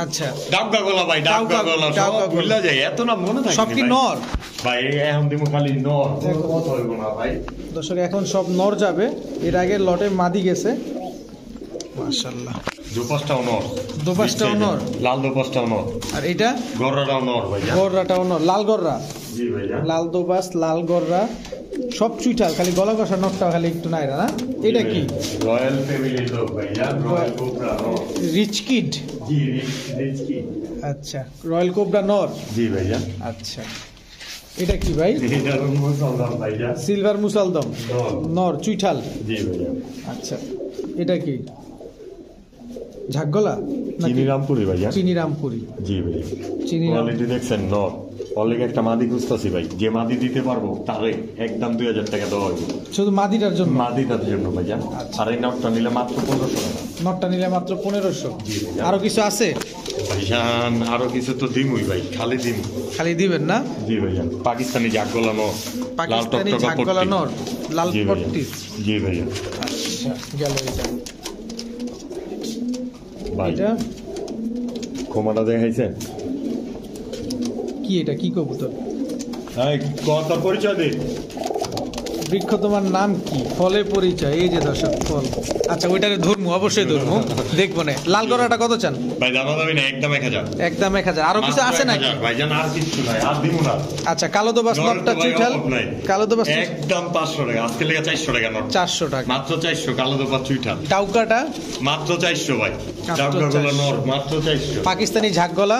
Speaker 2: আচ্ছা,
Speaker 1: ডাবগা গোলা ভাই, ডাবগা গোলা সব ভুলা যায়, এত না মনে থাকে
Speaker 2: সব কি নর?
Speaker 1: ভাই এখন দিমু খালি নর, কত হইব না ভাই।
Speaker 2: দর্শক এখন সব নর যাবে, এর আগে লটে মাদি গেছে। মাশাআল্লাহ,
Speaker 1: দুপাশটাও নর,
Speaker 2: দুপাশটাও নর,
Speaker 1: লাল দুপাশটাও নর,
Speaker 2: আর এটা
Speaker 1: গররাটাও নর ভাইজান।
Speaker 2: গররাটাও নর, লাল গররা।
Speaker 1: জি ভাইজান।
Speaker 2: লাল দুপাশ, লাল গররা, সব চুইঠাল, খালি গলা কষা নটটা খালি একটু নাইরা না। এটা কি?
Speaker 1: রয়্যাল ফ্যামিলি তো ভাইজান, রয়্যাল কোবরা নর।
Speaker 2: Rich kid?
Speaker 1: জি, রিচ কি।
Speaker 2: আচ্ছা, রয়্যাল কোবরা নর।
Speaker 1: জি ভাইজান।
Speaker 2: আচ্ছা, এটা কি ভাই?
Speaker 1: এটা মুসলমান ভাইজান।
Speaker 2: সিলভার মুসালদম
Speaker 1: নর।
Speaker 2: নর, চুইঠাল।
Speaker 1: জি ভাইজান।
Speaker 2: আচ্ছা, এটা কি? ঝাকগলা নাকি?
Speaker 1: চিনিরামপুরি ভাইজান।
Speaker 2: চিনিরামপুরি।
Speaker 1: জি ভাই।
Speaker 2: চিনিরাম,
Speaker 1: কোয়ালিটি দেখছেন নর। অলরেডি একটা মাদি খুঁজতেছি ভাই, যে মাদি দিতে পারবো তারে একদম 2000 টাকা দেওয়া হবে।
Speaker 2: শুধু মাদিটার জন্য?
Speaker 1: মাদিটার জন্য ভাইজান।
Speaker 2: আচ্ছা।
Speaker 1: আর এই নটটা নিলে মাত্র 1500 টাকা।
Speaker 2: নটটা নিলে মাত্র 1500।
Speaker 1: জি ভাইজান।
Speaker 2: আরো কিছু আছে?
Speaker 1: ভাইজান আরো কিছু তো দিমুই ভাই, খালি দিমু।
Speaker 2: খালি দিবেন না?
Speaker 1: জি ভাইজান। পাকিস্তানি জাগগলা নর, লাল
Speaker 2: পাকিস্তানি
Speaker 1: টকটকা
Speaker 2: ঝাকগলা
Speaker 1: পট্টি।
Speaker 2: নর, লাল
Speaker 1: জি ভাইজান।
Speaker 2: পট্টি।
Speaker 1: জি ভাইজান।
Speaker 2: আচ্ছা, গেল এটা।
Speaker 1: ভাই
Speaker 2: এটা
Speaker 1: কোমাটা দেখাইছেন?
Speaker 2: কি? এটা কি কবুতর?
Speaker 1: এই কথা পরিচয় দে।
Speaker 2: বৃক্ষ তোমার নাম কি? ফলে পরিচয়। এই যে দর্শক ফল। আচ্ছা, ওইটারে ধরমু, অবশ্যই ধরমু, দেখবো না। লাল গড়াটা কত চান?
Speaker 1: ভাই দাম দামি না, একদম 1000।
Speaker 2: একদম 1000। আরো কিছু আছে নাকি?
Speaker 1: ভাইজান আর কিছু নাই, আর দিমু না।
Speaker 2: আচ্ছা, কালো দোবাস নটটা চুইঠাল, কালো দোবাস
Speaker 1: একদম 500 টাকা, আজকে লেগে 400 টাকা নট।
Speaker 2: 400 টাকা।
Speaker 1: মাত্র 400 কালো দোপাস চুইঠাল।
Speaker 2: টাউকাটা
Speaker 1: মাত্র 400 ভাই।
Speaker 2: মাত্র
Speaker 1: জাগগলা
Speaker 2: 400
Speaker 1: নর মাত্র 400।
Speaker 2: পাকিস্তানি ঝাকগলা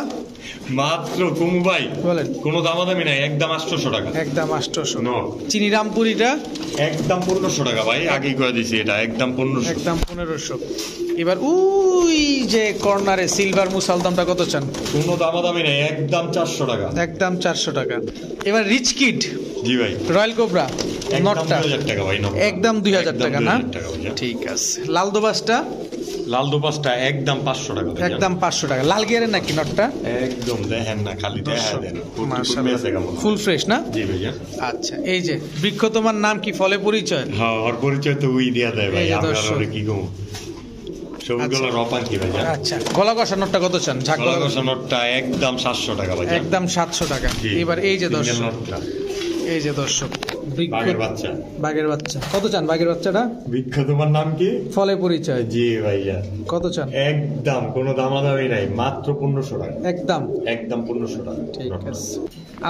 Speaker 1: মাত্র কুমু ভাই
Speaker 2: বলেন?
Speaker 1: কোনো দামাদামি নাই, একদম 800 টাকা।
Speaker 2: একদম 800
Speaker 1: নর
Speaker 2: চিনিরামপুরিটা
Speaker 1: একদম 1500 টাকা ভাই, আগেই কয়ে দিছি এটা একদম 1500।
Speaker 2: একদম 1500। এবার ওই যে কর্নারে সিলভার মুসালদমটা কত চান?
Speaker 1: কোনো দামাদামি নাই, একদম 400 টাকা।
Speaker 2: একদম 400 টাকা। এবার রিচ কিড
Speaker 1: জি ভাই।
Speaker 2: রয়্যাল কোবরা
Speaker 1: একদম
Speaker 2: নটটা
Speaker 1: 2000 টাকা ভাই নট।
Speaker 2: একদম 2000 টাকা না?
Speaker 1: 2000 টাকা ভাইয়া।
Speaker 2: ঠিক আছে। লাল দোবাসটা
Speaker 1: লাল দোপাসটা একদম 500 টাকা ভাইয়া।
Speaker 2: একদম 500 টাকা। লাল গিয়ারের নাকি নটটা?
Speaker 1: একদম দেখেন না, খালি দেখা দেন।
Speaker 2: মাশাআল্লাহ, ফুল ফ্রেশ না?
Speaker 1: জি ভাইয়া।
Speaker 2: আচ্ছা, এই যে বৃক্ষ তোমার নাম কি? ফলে পরিচয়।
Speaker 1: হ্যাঁ, ওর পরিচয় তো ওই দিয়া দেয় ভাই,
Speaker 2: এই যে
Speaker 1: আমরা
Speaker 2: দর্শক।
Speaker 1: ওরে কি কম সবগুলো রপান কি ভাইয়া।
Speaker 2: আচ্ছা, গলা কষা নটটা কত চান? ঝাকগলা
Speaker 1: গলা কষা নোটটা একদম 700 টাকা ভাইয়া।
Speaker 2: একদম 700 টাকা।
Speaker 1: জি।
Speaker 2: এবার এই যে
Speaker 1: সিঙ্গেল
Speaker 2: দর্শক,
Speaker 1: নোটটা।
Speaker 2: এই যে দর্শক বৃক্ষ
Speaker 1: বাঘের বাচ্চা।
Speaker 2: বাঘের বাচ্চা কত চান? বাঘের বাচ্চাটা
Speaker 1: বৃক্ষ তোমার নাম কি?
Speaker 2: ফলে পরিচয়।
Speaker 1: জি ভাইয়া।
Speaker 2: কত চান?
Speaker 1: একদম কোনো দামাদামি নাই, মাত্র 1500 টাকা।
Speaker 2: একদম
Speaker 1: একদম 1500 টাকা।
Speaker 2: ঠিক আছে।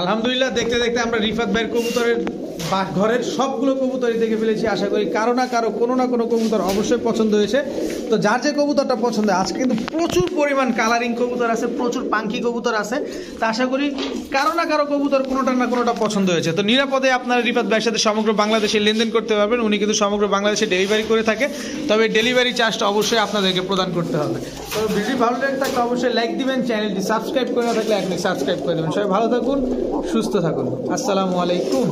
Speaker 2: আলহামদুলিল্লাহ, দেখতে দেখতে আমরা রিফাত ভাইয়ের কবুতরের ঘরের সবগুলো কবুতরই দেখে ফেলেছি। আশা করি কারো না কারো কোনো না কোনো কবুতর অবশ্যই পছন্দ হয়েছে। তো যার যে কবুতরটা পছন্দ, আজকে কিন্তু প্রচুর পরিমাণ কালারিং কবুতর আছে, প্রচুর পাঙ্কি কবুতর আছে। তা আশা করি কারো না কারো কবুতর কোনোটা না কোনোটা পছন্দ হয়েছে। তো নিরাপদে আপনারা রিফাত ভাইয়ের সাথে সমগ্র বাংলাদেশে লেনদেন করতে পারবেন। উনি কিন্তু সমগ্র বাংলাদেশে ডেলিভারি করে থাকে, তবে ডেলিভারি চার্জটা অবশ্যই আপনাদেরকে প্রদান করতে হবে। তো ভিডিও ভালো লেগে থাকলে অবশ্যই লাইক দিবেন, চ্যানেলটি সাবস্ক্রাইব করে না থাকলে আপনি সাবস্ক্রাইব করে দেবেন। সবাই ভালো থাকুন, সুস্থ থাকুন। আসসালামু আলাইকুম।